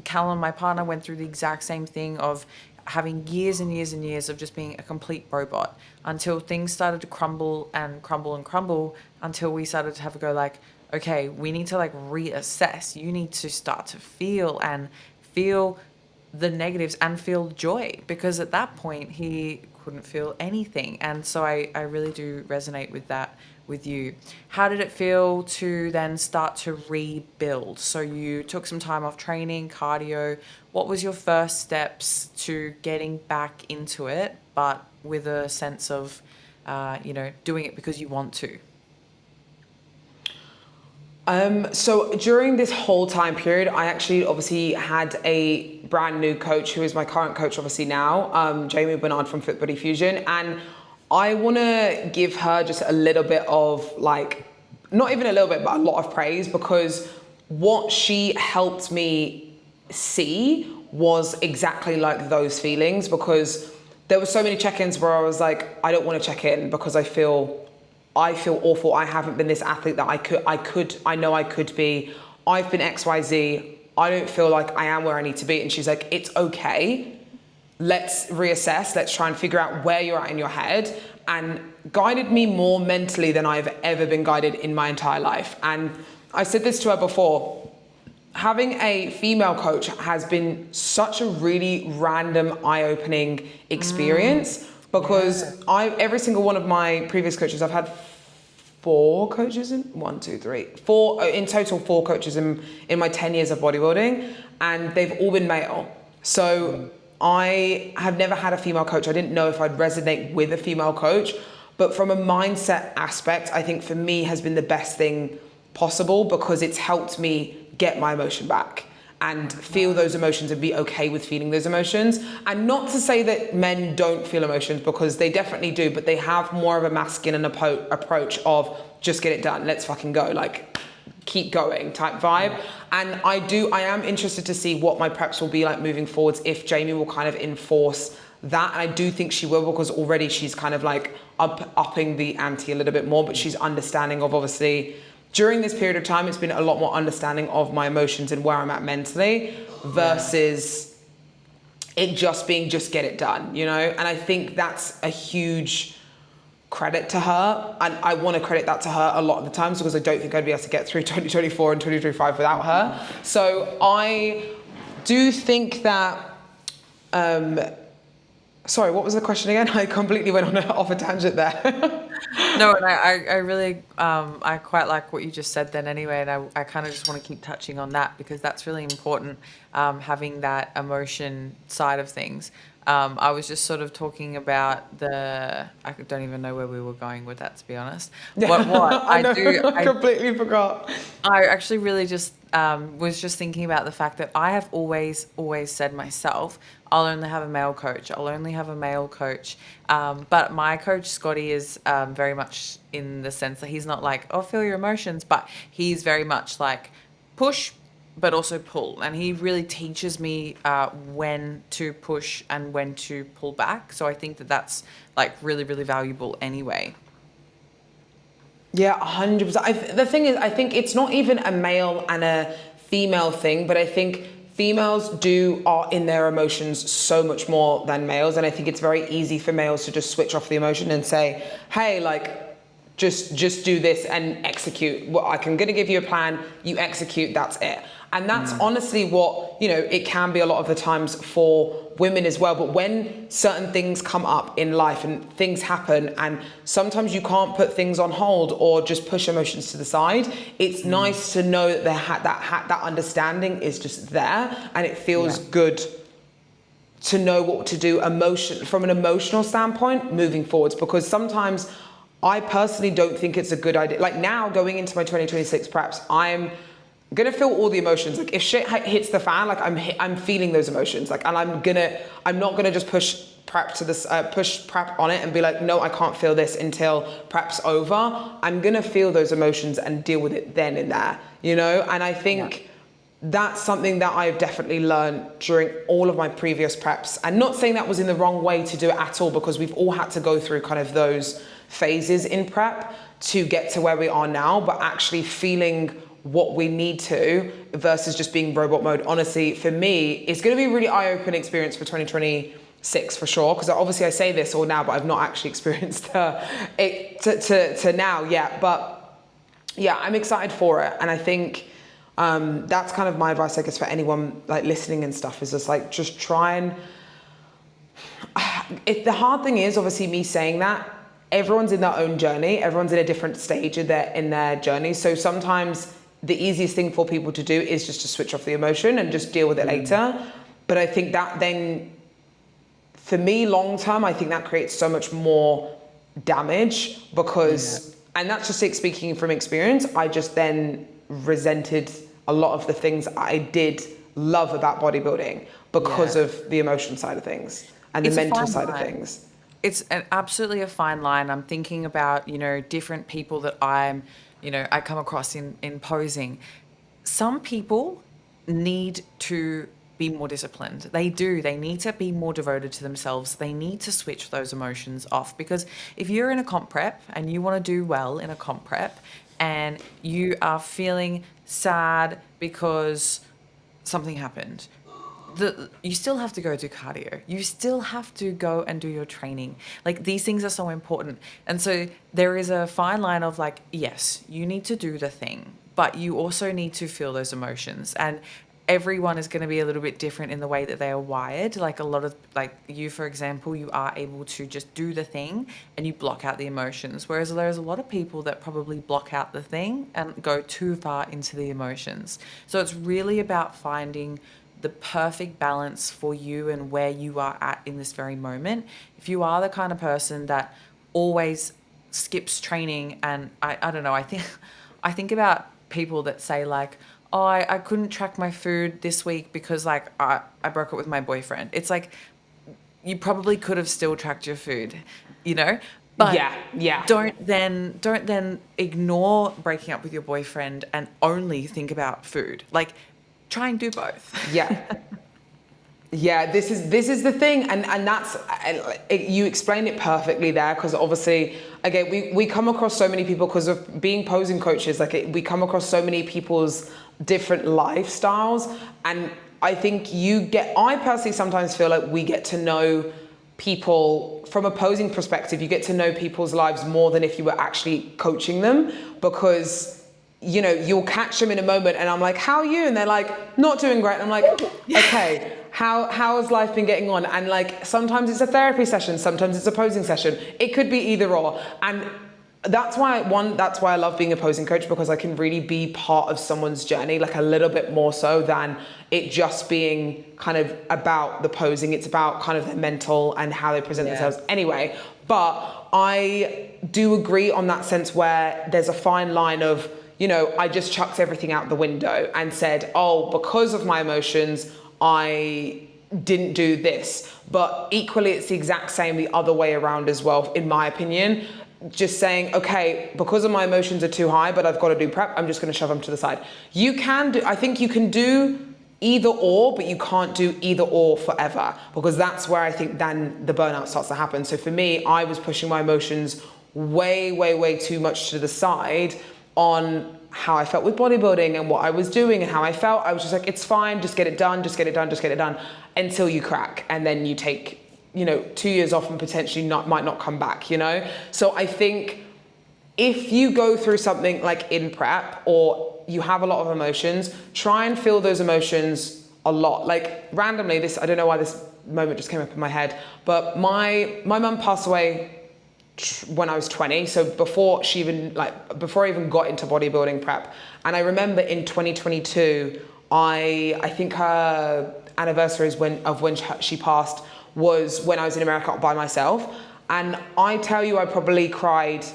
Callum, my partner, went through the exact same thing of having years and years and years of just being a complete robot, until things started to crumble until we started to have a go, like, okay, we need to like reassess. You need to start to feel the negatives and feel joy, because at that point he couldn't feel anything. And so I really do resonate with that with you. How did it feel to then start to rebuild? So you took some time off training, cardio. What was your first steps to getting back into it, but with a sense of, doing it because you want to? So during this whole time period, I actually obviously had a brand new coach who is my current coach obviously now, Jamie Bernard from Fit Body Fusion. And I want to give her just a little bit of, like, not even a little bit, but a lot of praise, because what she helped me see was exactly like those feelings, because there were so many check-ins where I was like, I don't want to check in because I feel awful. I haven't been this athlete that I know I could be. I've been XYZ. I don't feel like I am where I need to be. And she's like, it's okay. Let's reassess. Let's try and figure out where you're at in your head, and guided me more mentally than I've ever been guided in my entire life. And I said this to her before, having a female coach has been such a really random, eye-opening experience, because every single one of my previous coaches, I've had four coaches in total, four coaches in my 10 years of bodybuilding, and they've all been male. So I have never had a female coach. I didn't know if I'd resonate with a female coach, but from a mindset aspect, I think for me has been the best thing possible, because it's helped me get my emotion back and feel those emotions and be okay with feeling those emotions. And not to say that men don't feel emotions, because they definitely do, but they have more of a masculine approach of just get it done, let's fucking go, like keep going type vibe. And I am interested to see what my preps will be like moving forwards, if Jamie will kind of enforce that. And I do think she will, because already she's kind of like upping the ante a little bit more, but she's understanding of, obviously, during this period of time, it's been a lot more understanding of my emotions and where I'm at mentally, versus it just being just get it done, you know? And I think that's a huge credit to her. And I want to credit that to her a lot of the times, because I don't think I'd be able to get through 2024 and 2025 without her. So I do think that, sorry, what was the question again? I completely went off a tangent there. No, and I really, I quite like what you just said then anyway, and I kind of just want to keep touching on that because that's really important, having that emotion side of things. I was just sort of talking about I don't even know where we were going with that, to be honest. What I know, I completely forgot. I actually really just was just thinking about the fact that I have always said myself, I'll only have a male coach. I'll only have a male coach. But my coach, Scotty, is very much in the sense that he's not like, oh, feel your emotions, but he's very much like push, but also pull. And he really teaches me when to push and when to pull back. So I think that that's like really, really valuable anyway. Yeah, 100%. The thing is, I think it's not even a male and a female thing, but I think females are in their emotions so much more than males, and I think it's very easy for males to just switch off the emotion and say, "Hey, like, just do this and execute. Well, I'm gonna give you a plan. You execute. That's it." And that's honestly what, it can be a lot of the times for women as well. But when certain things come up in life and things happen, and sometimes you can't put things on hold or just push emotions to the side, it's nice to know that that understanding is just there, and it feels good to know what to do from an emotional standpoint moving forwards. Because sometimes I personally don't think it's a good idea. Like now, going into my 2026 preps, I'm gonna feel all the emotions. Like if shit hits the fan, like I'm feeling those emotions. Like, and I'm not gonna just push prep on it and be like, no, I can't feel this until prep's over. I'm gonna feel those emotions and deal with it then and there, And I think that's something that I've definitely learned during all of my previous preps. And not saying that was in the wrong way to do it at all, because we've all had to go through kind of those phases in prep to get to where we are now, but actually feeling what we need to versus just being robot mode. Honestly, for me, it's going to be a really eye-opening experience for 2026 for sure. Because obviously I say this all now, but I've not actually experienced it to now yet. But yeah, I'm excited for it. And I think that's kind of my advice, I guess, for anyone like listening and stuff, is just like, just try and the hard thing is obviously me saying that everyone's in their own journey. Everyone's in a different stage in their journey. So sometimes the easiest thing for people to do is just to switch off the emotion and just deal with it later. But I think that then, for me, long term, I think that creates so much more damage because, and that's just speaking from experience, I just then resented a lot of the things I did love about bodybuilding because of the emotion side of things and the mental side of things. It's absolutely a fine line. I'm thinking about, different people that I come across in posing. Some people need to be more disciplined. They do. They need to be more devoted to themselves. They need to switch those emotions off, because if you're in a comp prep and you want to do well in a comp prep and you are feeling sad because something happened, you still have to go do cardio. You still have to go and do your training. Like, these things are so important. And so there is a fine line of like, yes, you need to do the thing, but you also need to feel those emotions. And everyone is going to be a little bit different in the way that they are wired. Like a lot of, like you, for example, you are able to just do the thing and you block out the emotions. Whereas there's a lot of people that probably block out the thing and go too far into the emotions. So it's really about finding the perfect balance for you and where you are at in this very moment. If you are the kind of person that always skips training, and I don't know, I think about people that say like, oh, I couldn't track my food this week because like I broke up with my boyfriend. It's like, you probably could have still tracked your food, But yeah. Don't then ignore breaking up with your boyfriend and only think about food. Like, try and do both. Yeah, this is the thing, and that's you explained it perfectly there, because obviously, again, we come across so many people because of being posing coaches. Like, we come across so many people's different lifestyles, and I think I personally sometimes feel like we get to know people from a posing perspective. You get to know people's lives more than if you were actually coaching them, because you'll catch them in a moment and I'm like, how are you? And they're like, not doing great. And I'm like, okay, how has life been getting on? And like, sometimes it's a therapy session, sometimes it's a posing session. It could be either or. And that's why I love being a posing coach, because I can really be part of someone's journey, like a little bit more so than it just being kind of about the posing. It's about kind of their mental and how they present themselves anyway. But I do agree on that sense where there's a fine line of, you know, I just chucked everything out the window and said, oh, because of my emotions, I didn't do this. But equally, it's the exact same the other way around as well, in my opinion. Just saying, okay, because of my emotions are too high, but I've got to do prep, I'm just going to shove them to the side. I think you can do either or, but you can't do either or forever, because that's where I think then the burnout starts to happen. So for me, I was pushing my emotions way, way, way too much to the side on how I felt with bodybuilding and what I was doing and how I felt. I was just like, it's fine, just get it done, just get it done, just get it done, until you crack. And then you take, 2 years off and potentially might not come back, So I think if you go through something like in prep, or you have a lot of emotions, try and feel those emotions a lot. Like randomly, I don't know why this moment just came up in my head, but my mum passed away when I was 20, so before I even got into bodybuilding prep. And I remember in 2022, I think her anniversary of when she passed was when I was in America by myself. And I tell you, I probably cried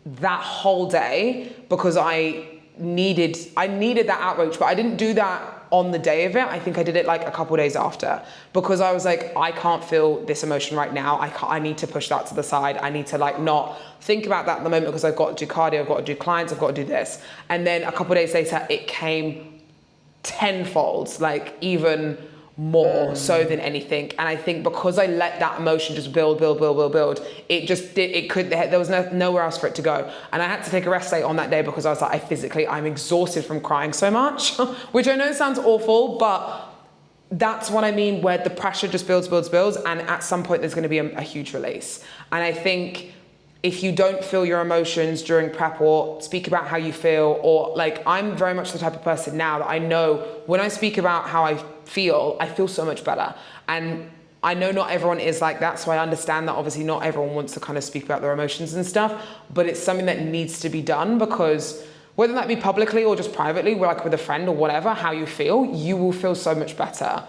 that whole day because I needed that outrage, but I didn't do that on the day of it. I think I did it like a couple of days after, because I was like, I can't feel this emotion right now. I need to push that to the side. I need to not think about that at the moment, because I've got to do cardio, I've got to do clients, I've got to do this. And then a couple of days later, it came tenfold, even more so than anything. And I think because I let that emotion just build, there was nowhere else for it to go. And I had to take a rest day on that day, because I was like, I'm exhausted from crying so much, which I know sounds awful, but that's what I mean, where the pressure just builds. And at some point there's going to be a huge release. And I think if you don't feel your emotions during prep, or speak about how you feel, or I'm very much the type of person now that I know when I speak about how I feel so much better. And I know not everyone is like that, so I understand that obviously not everyone wants to kind of speak about their emotions and stuff, but it's something that needs to be done, because whether that be publicly or just privately, with a friend or whatever, how you will feel so much better.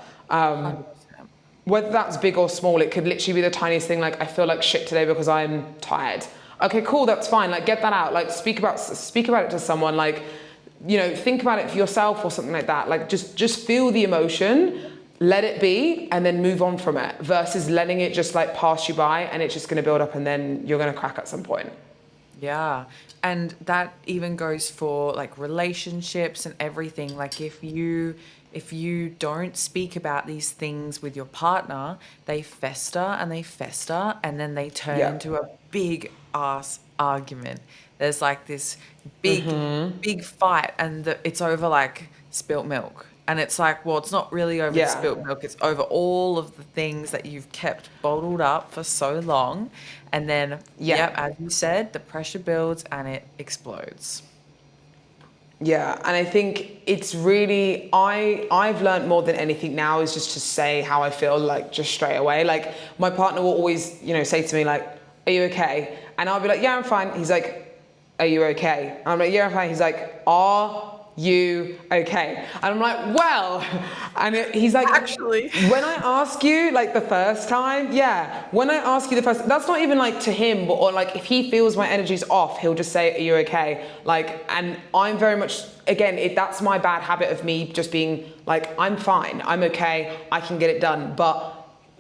Whether that's big or small, it could literally be the tiniest thing, I feel like shit today because I'm tired. Okay, cool, that's fine. Get that out. Speak about it to someone. Think about it for yourself or something like that. Just feel the emotion, let it be, and then move on from it, versus letting it just pass you by, and it's just going to build up, and then you're going to crack at some point. Yeah. And that even goes for relationships and everything. If you don't speak about these things with your partner, they fester, and then they turn into a big ass argument. There's this big fight, and it's over spilt milk. And it's well, it's not really over spilt milk. It's over all of the things that you've kept bottled up for so long. And then, as you said, the pressure builds and it explodes. Yeah, and I think it's really, I've learned more than anything now is just to say how I feel, just straight away. My partner will always, say to me, are you okay? And I'll be like, yeah, I'm fine. He's like, are you okay? And I'm like, yeah, I'm fine. He's like, are you okay? And I'm like, well, and he's like, actually, when I ask you the first time, when I ask you the first, that's not even to him, but or if he feels my energy's off, he'll just say, are you okay? And I'm very much, again, that's my bad habit of me just being I'm fine, I'm okay, I can get it done. But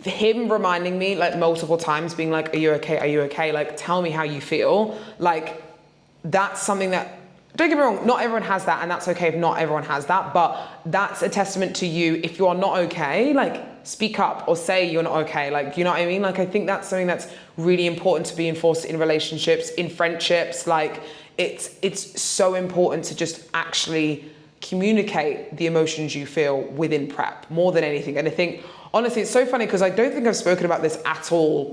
him reminding me multiple times, being are you okay? Are you okay? Tell me how you feel. That's something that, don't get me wrong, not everyone has that, and that's okay if not everyone has that, but that's a testament to you. If you are not okay, speak up or say you're not okay. You know what I mean? I think that's something that's really important to be enforced in relationships, in friendships. It's so important to just actually communicate the emotions you feel within prep more than anything. And I think, honestly, it's so funny because I don't think I've spoken about this at all,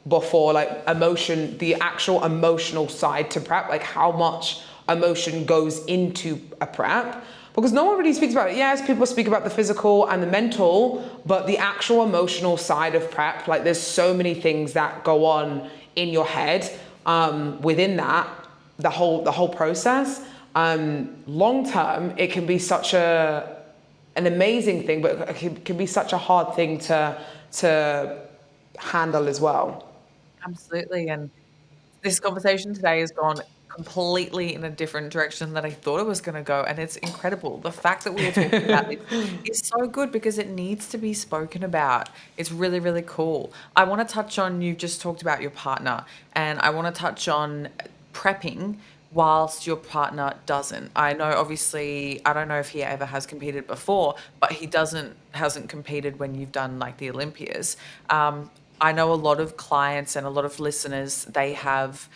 before, emotion, the actual emotional side to prep, how much emotion goes into a prep, because no one really speaks about it. Yes, people speak about the physical and the mental, but the actual emotional side of prep, there's so many things that go on in your head. within that, the whole process. Long term, it can be such an amazing thing, but it can be such a hard thing to handle as well. Absolutely. And this conversation today has gone completely in a different direction than I thought it was going to go. And it's incredible. The fact that we are talking about this is so good because it needs to be spoken about. It's really, really cool. I want to touch on, you just talked about your partner, and I want to touch on prepping whilst your partner doesn't. I know, obviously, I don't know if he ever has competed before, but he hasn't competed when you've done like the Olympias. I know a lot of clients and a lot of listeners, they have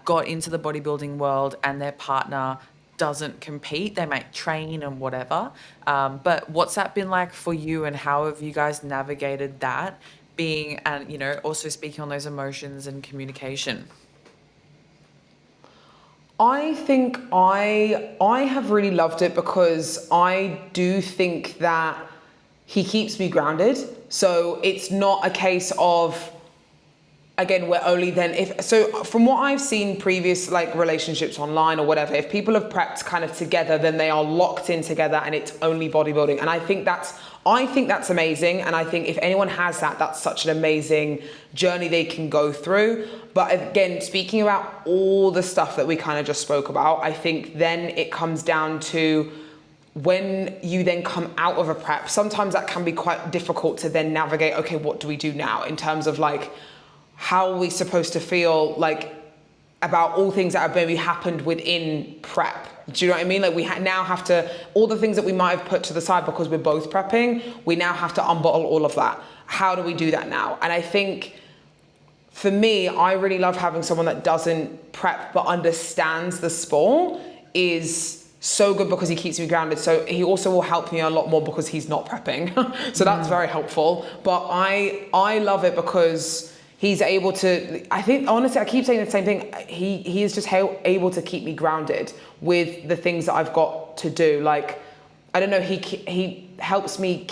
got into the bodybuilding world and their partner doesn't compete. They might train and whatever. But what's that been like for you, and how have you guys navigated that, being, and also speaking on those emotions and communication? I think I have really loved it because I do think that he keeps me grounded. So it's not a case of, again, we're only then, if so from what I've seen previous like relationships online or whatever, if people have prepped kind of together, then they are locked in together and it's only bodybuilding. And I think that's amazing. And I think if anyone has that, that's such an amazing journey they can go through. But again, speaking about all the stuff that we kind of just spoke about, I think then it comes down to when you then come out of a prep, sometimes that can be quite difficult to then navigate, okay, what do we do now in terms of like, how are we supposed to feel like about all things that have maybe happened within prep? Do you know what I mean? Like we now have to, all the things that we might have put to the side because we're both prepping, we now have to unbottle all of that. How do we do that now? And I think for me, I really love having someone that doesn't prep but understands the sport is so good because he keeps me grounded. So he also will help me a lot more because he's not prepping. So that's very helpful. But I love it because he's able to, I think, honestly, I keep saying the same thing. He is just able to keep me grounded with the things that I've got to do. Like, I don't know, he helps me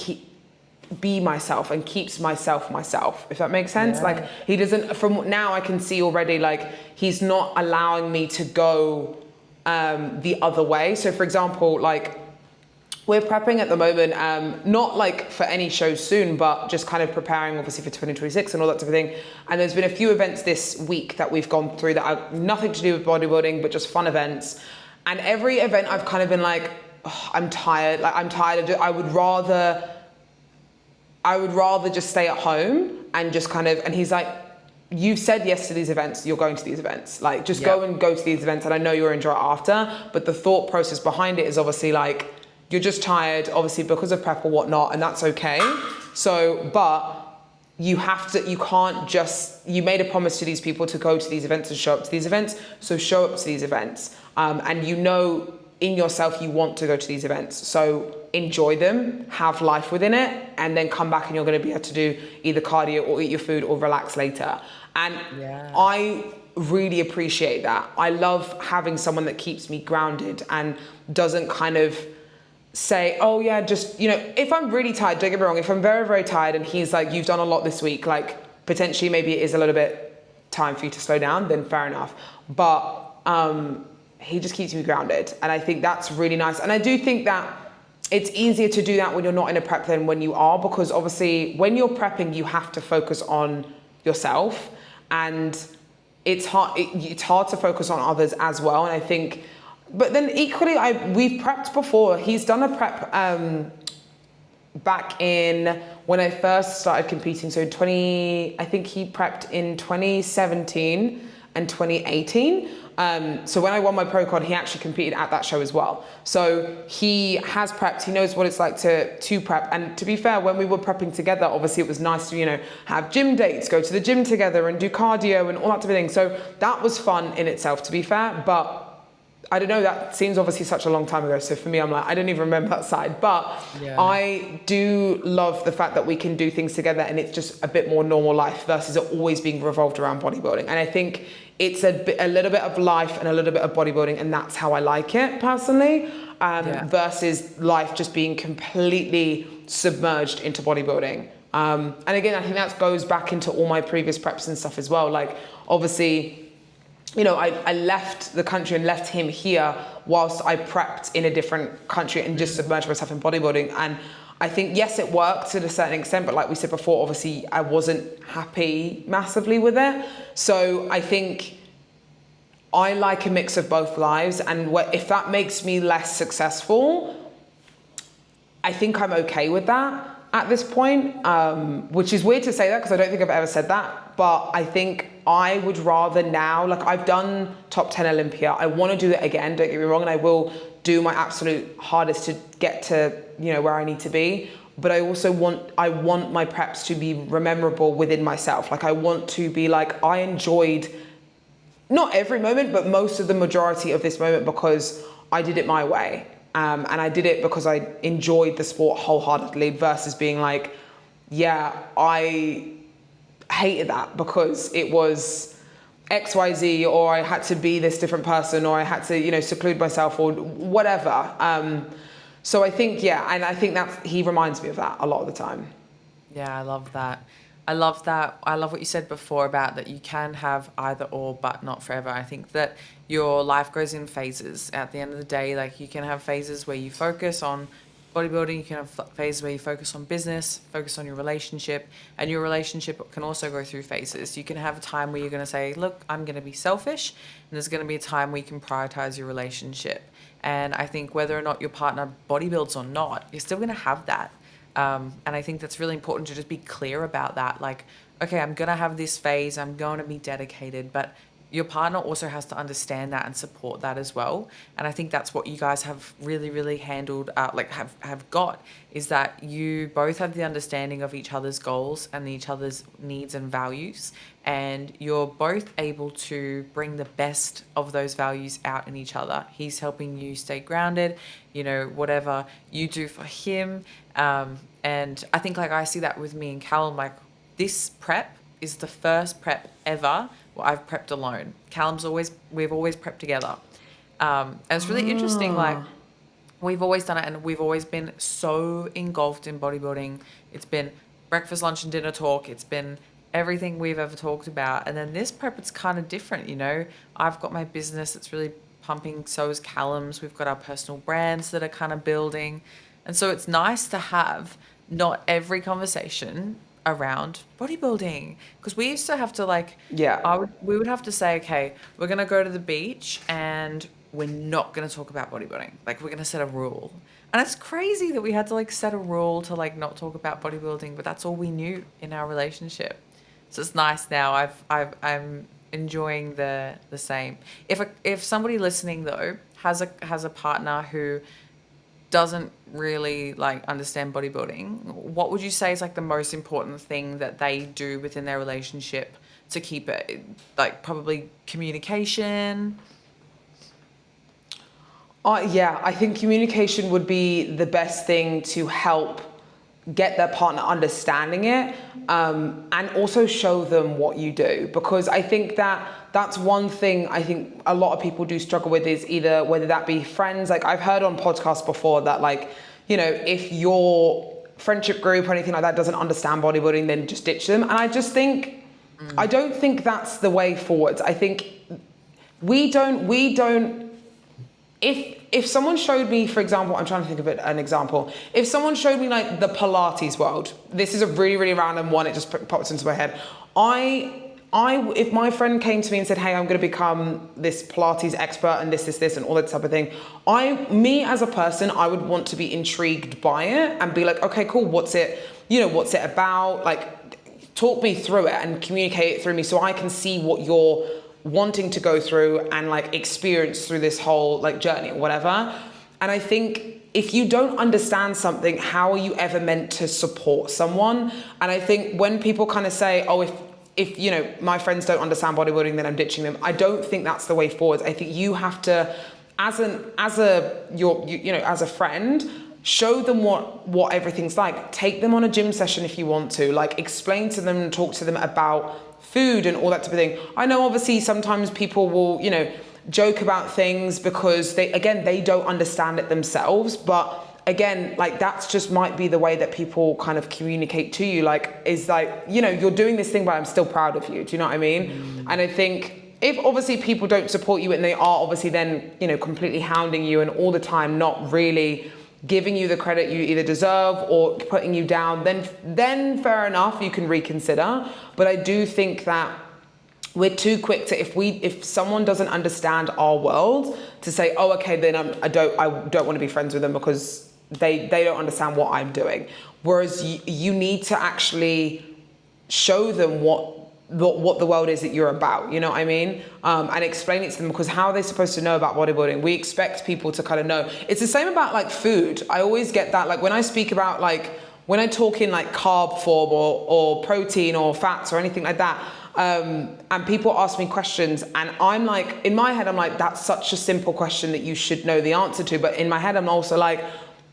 be myself and keeps myself, if that makes sense. Yeah. Like he doesn't, from now I can see already, like he's not allowing me to go the other way. So for example, like we're prepping at the moment, not like for any shows soon, but just kind of preparing obviously for 2026 and all that type of thing. And there's been a few events this week that we've gone through that have nothing to do with bodybuilding, but just fun events. And every event I've kind of been like, oh, I'm tired. Like I'm tired of it. I would rather just stay at home and just kind of, and he's like, you've said yes to these events, you're going to these events. Like just go to these events, and I know you'll enjoy it after. But the thought process behind it is obviously like, you're just tired, obviously because of prep or whatnot, and that's okay. So, but you can't just, you made a promise to these people to go to these events and show up to these events, so show up to these events. And you know in yourself you want to go to these events. So enjoy them, have life within it, and then come back and you're gonna be able to do either cardio or eat your food or relax later. And I really appreciate that. I love having someone that keeps me grounded and doesn't kind of say, oh yeah, just, if I'm really tired, don't get me wrong, if I'm very, very tired and he's like, you've done a lot this week, like potentially maybe it is a little bit time for you to slow down, then fair enough. But he just keeps me grounded. And I think that's really nice. And I do think that it's easier to do that when you're not in a prep than when you are, because obviously when you're prepping, you have to focus on yourself, and it's hard to focus on others as well. And I think, but then equally, we've prepped before. He's done a prep back in when I first started competing. So I think he prepped in 2017 and 2018. So when I won my pro card, he actually competed at that show as well. So he has prepped, he knows what it's like to prep. And to be fair, when we were prepping together, obviously it was nice to, have gym dates, go to the gym together and do cardio and all that type of thing. So that was fun in itself, to be fair. But I don't know, that seems obviously such a long time ago. So for me, I'm like, I don't even remember that side. But I do love the fact that we can do things together and it's just a bit more normal life versus it always being revolved around bodybuilding. And I think it's a little bit of life and a little bit of bodybuilding, and that's how I like it personally, versus life just being completely submerged into bodybuilding. And again, I think that goes back into all my previous preps and stuff as well. Like obviously, I left the country and left him here whilst I prepped in a different country and just submerged myself in bodybuilding. And I think, yes, it worked to a certain extent, but like we said before, obviously I wasn't happy massively with it. So I think I like a mix of both lives, and if that makes me less successful, I think I'm okay with that at this point, which is weird to say that because I don't think I've ever said that, but I think I would rather now, like I've done top 10 Olympia, I want to do it again, don't get me wrong, and I will do my absolute hardest to get to, where I need to be, but I also want my preps to be memorable within myself. Like I want to be like, I enjoyed not every moment, but most of the majority of this moment because I did it my way. And I did it because I enjoyed the sport wholeheartedly versus being like, yeah, I hated that because it was XYZ, or I had to be this different person, or I had to, seclude myself or whatever. So I think, and I think he reminds me of that a lot of the time. Yeah, I love that. I love that. I love what you said before about that you can have either or, but not forever. I think that your life goes in phases. At the end of the day, like you can have phases where you focus on bodybuilding, you can have phases where you focus on business, focus on your relationship, and your relationship can also go through phases. You can have a time where you're going to say, look, I'm going to be selfish, and there's going to be a time where you can prioritize your relationship. And I think whether or not your partner bodybuilds or not, you're still going to have that. And I think that's really important to just be clear about that. Like, okay, I'm going to have this phase, I'm going to be dedicated, but your partner also has to understand that and support that as well. And I think that's what you guys have really, really handled, have got, is that you both have the understanding of each other's goals and each other's needs and values. And you're both able to bring the best of those values out in each other. He's helping you stay grounded, whatever you do for him. And I think like I see that with me and Callum, like this prep is the first prep ever where I've prepped alone. We've always prepped together. And it's really interesting, like we've always done it and we've always been so engulfed in bodybuilding. It's been breakfast, lunch and dinner talk. It's been everything we've ever talked about. And then this prep, it's kind of different, I've got my business that's really pumping, so is Callum's. We've got our personal brands that are kind of building. And so it's nice to have not every conversation around bodybuilding, because we used to have to we would have to say, okay, we're going to go to the beach and we're not going to talk about bodybuilding. Like we're going to set a rule. And it's crazy that we had to set a rule to not talk about bodybuilding, but that's all we knew in our relationship. So it's nice now. I'm enjoying the same. If somebody listening though has a partner who doesn't really understand bodybuilding, what would you say is the most important thing that they do within their relationship to keep it, probably communication? I think communication would be the best thing to help get their partner understanding it, and also show them what you do, because I think that's one thing I think a lot of people do struggle with, is either whether that be friends. I've heard on podcasts before that if your friendship group or anything like that doesn't understand bodybuilding, then just ditch them. And I just think I don't think that's the way forwards. I think we don't if someone showed me, for example, I'm trying to think of an example. If someone showed me the Pilates world, this is a really, really random one, it just pops into my head. If my friend came to me and said, hey, I'm going to become this Pilates expert and this, and all that type of thing, me as a person, I would want to be intrigued by it and be like, okay, cool, what's it about? Talk me through it and communicate it through me so I can see what you're wanting to go through and experience through this whole journey or whatever. And I think if you don't understand something, how are you ever meant to support someone? And I think when people kind of say, oh, if my friends don't understand bodybuilding, then I'm ditching them, I don't think that's the way forward. I think you have to, as a friend, show them what everything's like. Take them on a gym session if you want to. Explain to them and talk to them about food and all that type of thing. I know obviously sometimes people will, joke about things because they don't understand it themselves. But again, that's just might be the way that people kind of communicate to you. You're doing this thing, but I'm still proud of you. Do you know what I mean? And I think if obviously people don't support you and they are obviously then, you know, completely hounding you and all the time not really giving you the credit you either deserve or putting you down, then fair enough, you can reconsider. But I do think that we're too quick to, if someone doesn't understand our world, to say, oh, okay, then I don't want to be friends with them because they don't understand what I'm doing. Whereas you need to actually show them what the world is that you're about, you know what I mean? And explain it to them, because how are they supposed to know about bodybuilding? We expect people to kind of know. It's the same about like food. I always get that, like when I speak about like, when I talk in like carb form or protein or fats or anything like that, and people ask me questions and I'm like, in my head, I'm like, that's such a simple question that you should know the answer to. But in my head, I'm also like,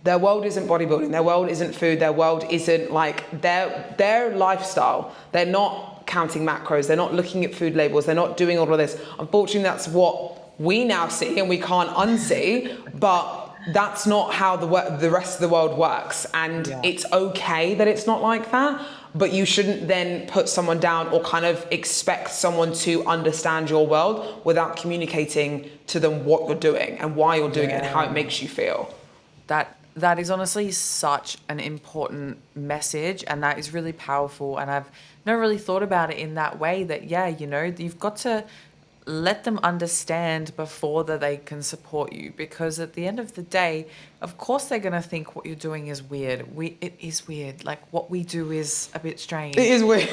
their world isn't bodybuilding, their world isn't food, their world isn't like their lifestyle. They're not counting macros, they're not looking at food labels, they're not doing all of this. Unfortunately, that's what we now see and we can't unsee, but that's not how the rest of the world works. And it's okay that it's not like that, but you shouldn't then put someone down or kind of expect someone to understand your world without communicating to them what you're doing and why you're doing it and how it makes you feel. That is honestly such an important message, and that is really powerful. And I've never really thought about it in that way, that, you know, you've got to let them understand before that they can support you, because at the end of the day, of course they're going to think what you're doing is weird. It is weird. Like what we do is a bit strange. It is weird.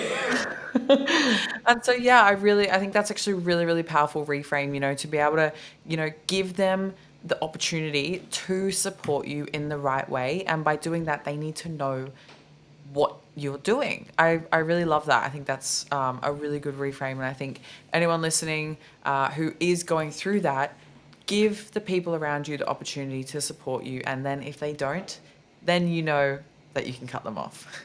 And so, I think that's actually really, really powerful reframe, you know, to be able to, you know, give them the opportunity to support you in the right way. And by doing that, they need to know what you're doing. I really love that. I think that's a really good reframe. And I think anyone listening who is going through that, give the people around you the opportunity to support you. And then if they don't, then you know that you can cut them off.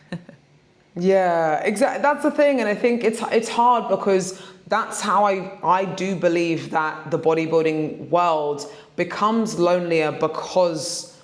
Yeah, exactly. That's the thing. And I think it's hard because that's how I do believe that the bodybuilding world becomes lonelier, because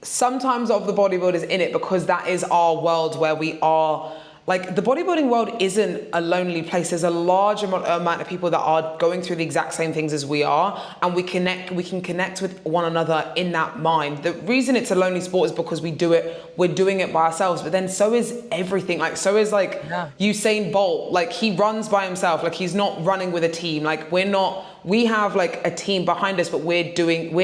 sometimes of the bodybuilders in it, because that is our world where we are. Like, the bodybuilding world isn't a lonely place. There's a large amount of people that are going through the exact same things as we are, and we can connect with one another in that mind. The reason it's a lonely sport is because we're doing it by ourselves, but then so is everything. Like, so is like Usain Bolt. Like, he runs by himself. Like, he's not running with a team. Like, we have like a team behind us, but we're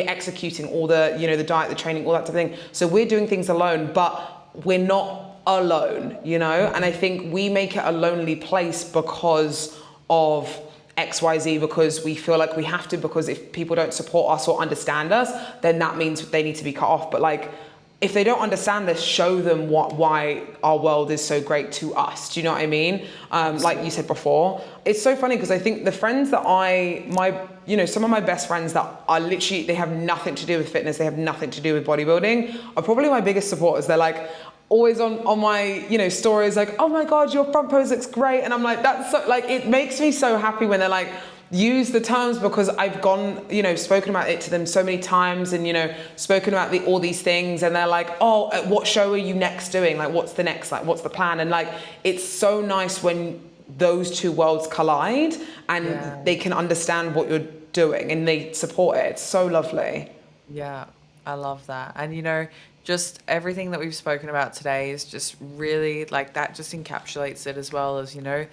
executing all the, you know, the diet, the training, all that type of thing. So we're doing things alone, but we're not alone, you know? And I think we make it a lonely place because of XYZ, because we feel like we have to, because if people don't support us or understand us, then that means they need to be cut off. But like, if they don't understand this, show them why our world is so great to us. Do you know what I mean? Like you said before, it's so funny because I think the friends that some of my best friends that are literally, they have nothing to do with fitness, they have nothing to do with bodybuilding, are probably my biggest supporters. They're like, always on my, you know, stories, like, oh my God, your front pose looks great. And I'm like, that's so, like, it makes me so happy when they're like, use the terms, because I've gone, you know, spoken about it to them so many times, and, you know, spoken about all these things, and they're like, oh, what show are you next doing? Like, what's the next, like, what's the plan? And like, it's so nice when those two worlds collide and they can understand what you're doing and they support it. It's so lovely. Yeah, I love that. And, you know, just everything that we've spoken about today is just really like, that just encapsulates it, as well as, you know,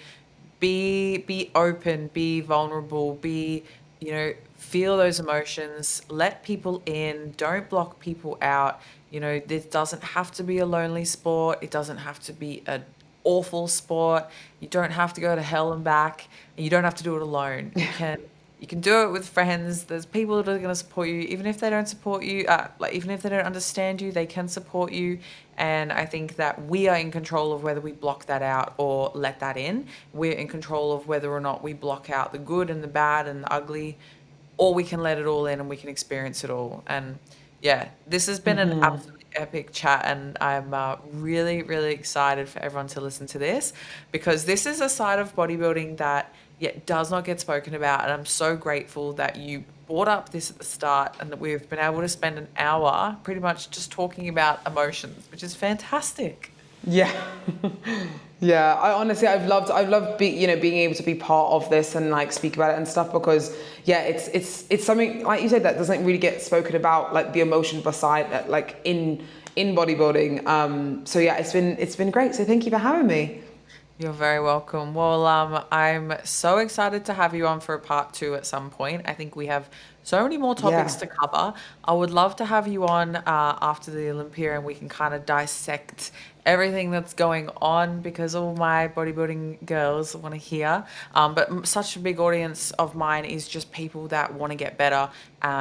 be open, be vulnerable, you know, feel those emotions, let people in, don't block people out. You know, this doesn't have to be a lonely sport. It doesn't have to be an awful sport. You don't have to go to hell and back, and you don't have to do it alone. You can do it with friends. There's people that are going to support you, even if they don't support you, even if they don't understand you, they can support you. And I think that we are in control of whether we block that out or let that in. We're in control of whether or not we block out the good and the bad and the ugly, or we can let it all in and we can experience it all. And yeah, this has been an absolutely epic chat, and I'm really, really excited for everyone to listen to this, because this is a side of bodybuilding that does not get spoken about. And I'm so grateful that you brought up this at the start, and that we've been able to spend an hour pretty much just talking about emotions, which is fantastic. Yeah. Yeah, I've loved being able to be part of this and like speak about it and stuff because yeah, it's something like you said that doesn't really get spoken about, like the emotion beside that, like in bodybuilding. So yeah, it's been great. So thank you for having me. You're very welcome. Well, I'm so excited to have you on for a part two at some point. I think we have so many more topics Yeah. to cover. I would love to have you on after the Olympia and we can kind of dissect everything that's going on because all my bodybuilding girls want to hear. But such a big audience of mine is just people that want to get better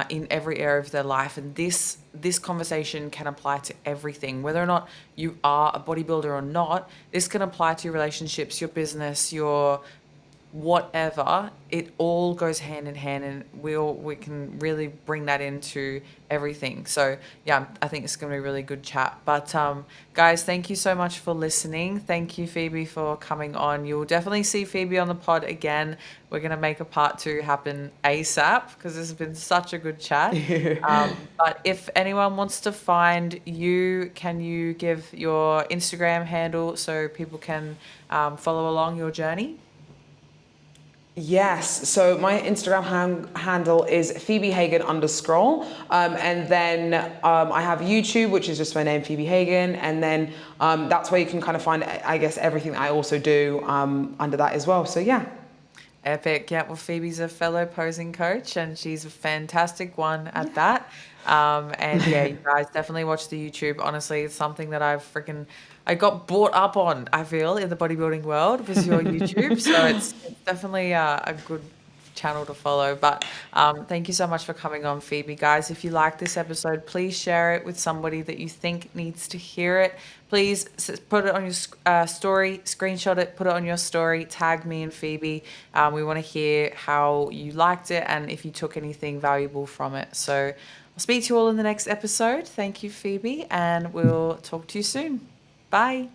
in every area of their life, and this conversation can apply to everything, whether or not you are a bodybuilder or not. This can apply to your relationships, your business, your whatever. It all goes hand in hand, and we can really bring that into everything. So yeah, I think it's going to be a really good chat. But guys, thank you so much for listening. Thank you, Phoebe, for coming on. You'll definitely see Phoebe on the pod again. We're going to make a part two happen ASAP because this has been such a good chat. But if anyone wants to find you, can you give your Instagram handle so people can follow along your journey? Yes. So my Instagram handle is Phoebe Hagan underscore. And then I have YouTube, which is just my name, Phoebe Hagan. And then that's where you can kind of find, I guess, everything I also do under that as well. So yeah. Epic. Yeah, well, Phoebe's a fellow posing coach and she's a fantastic one at that. And yeah, you guys definitely watch the YouTube. Honestly, it's something that I got brought up on, I feel, in the bodybuilding world was your YouTube. So it's definitely a good channel to follow. But thank you so much for coming on, Phoebe. Guys, if you like this episode, please share it with somebody that you think needs to hear it. Please put it on your story, screenshot it, put it on your story, tag me and Phoebe. We want to hear how you liked it and if you took anything valuable from it. So I'll speak to you all in the next episode. Thank you, Phoebe, and we'll talk to you soon. Bye.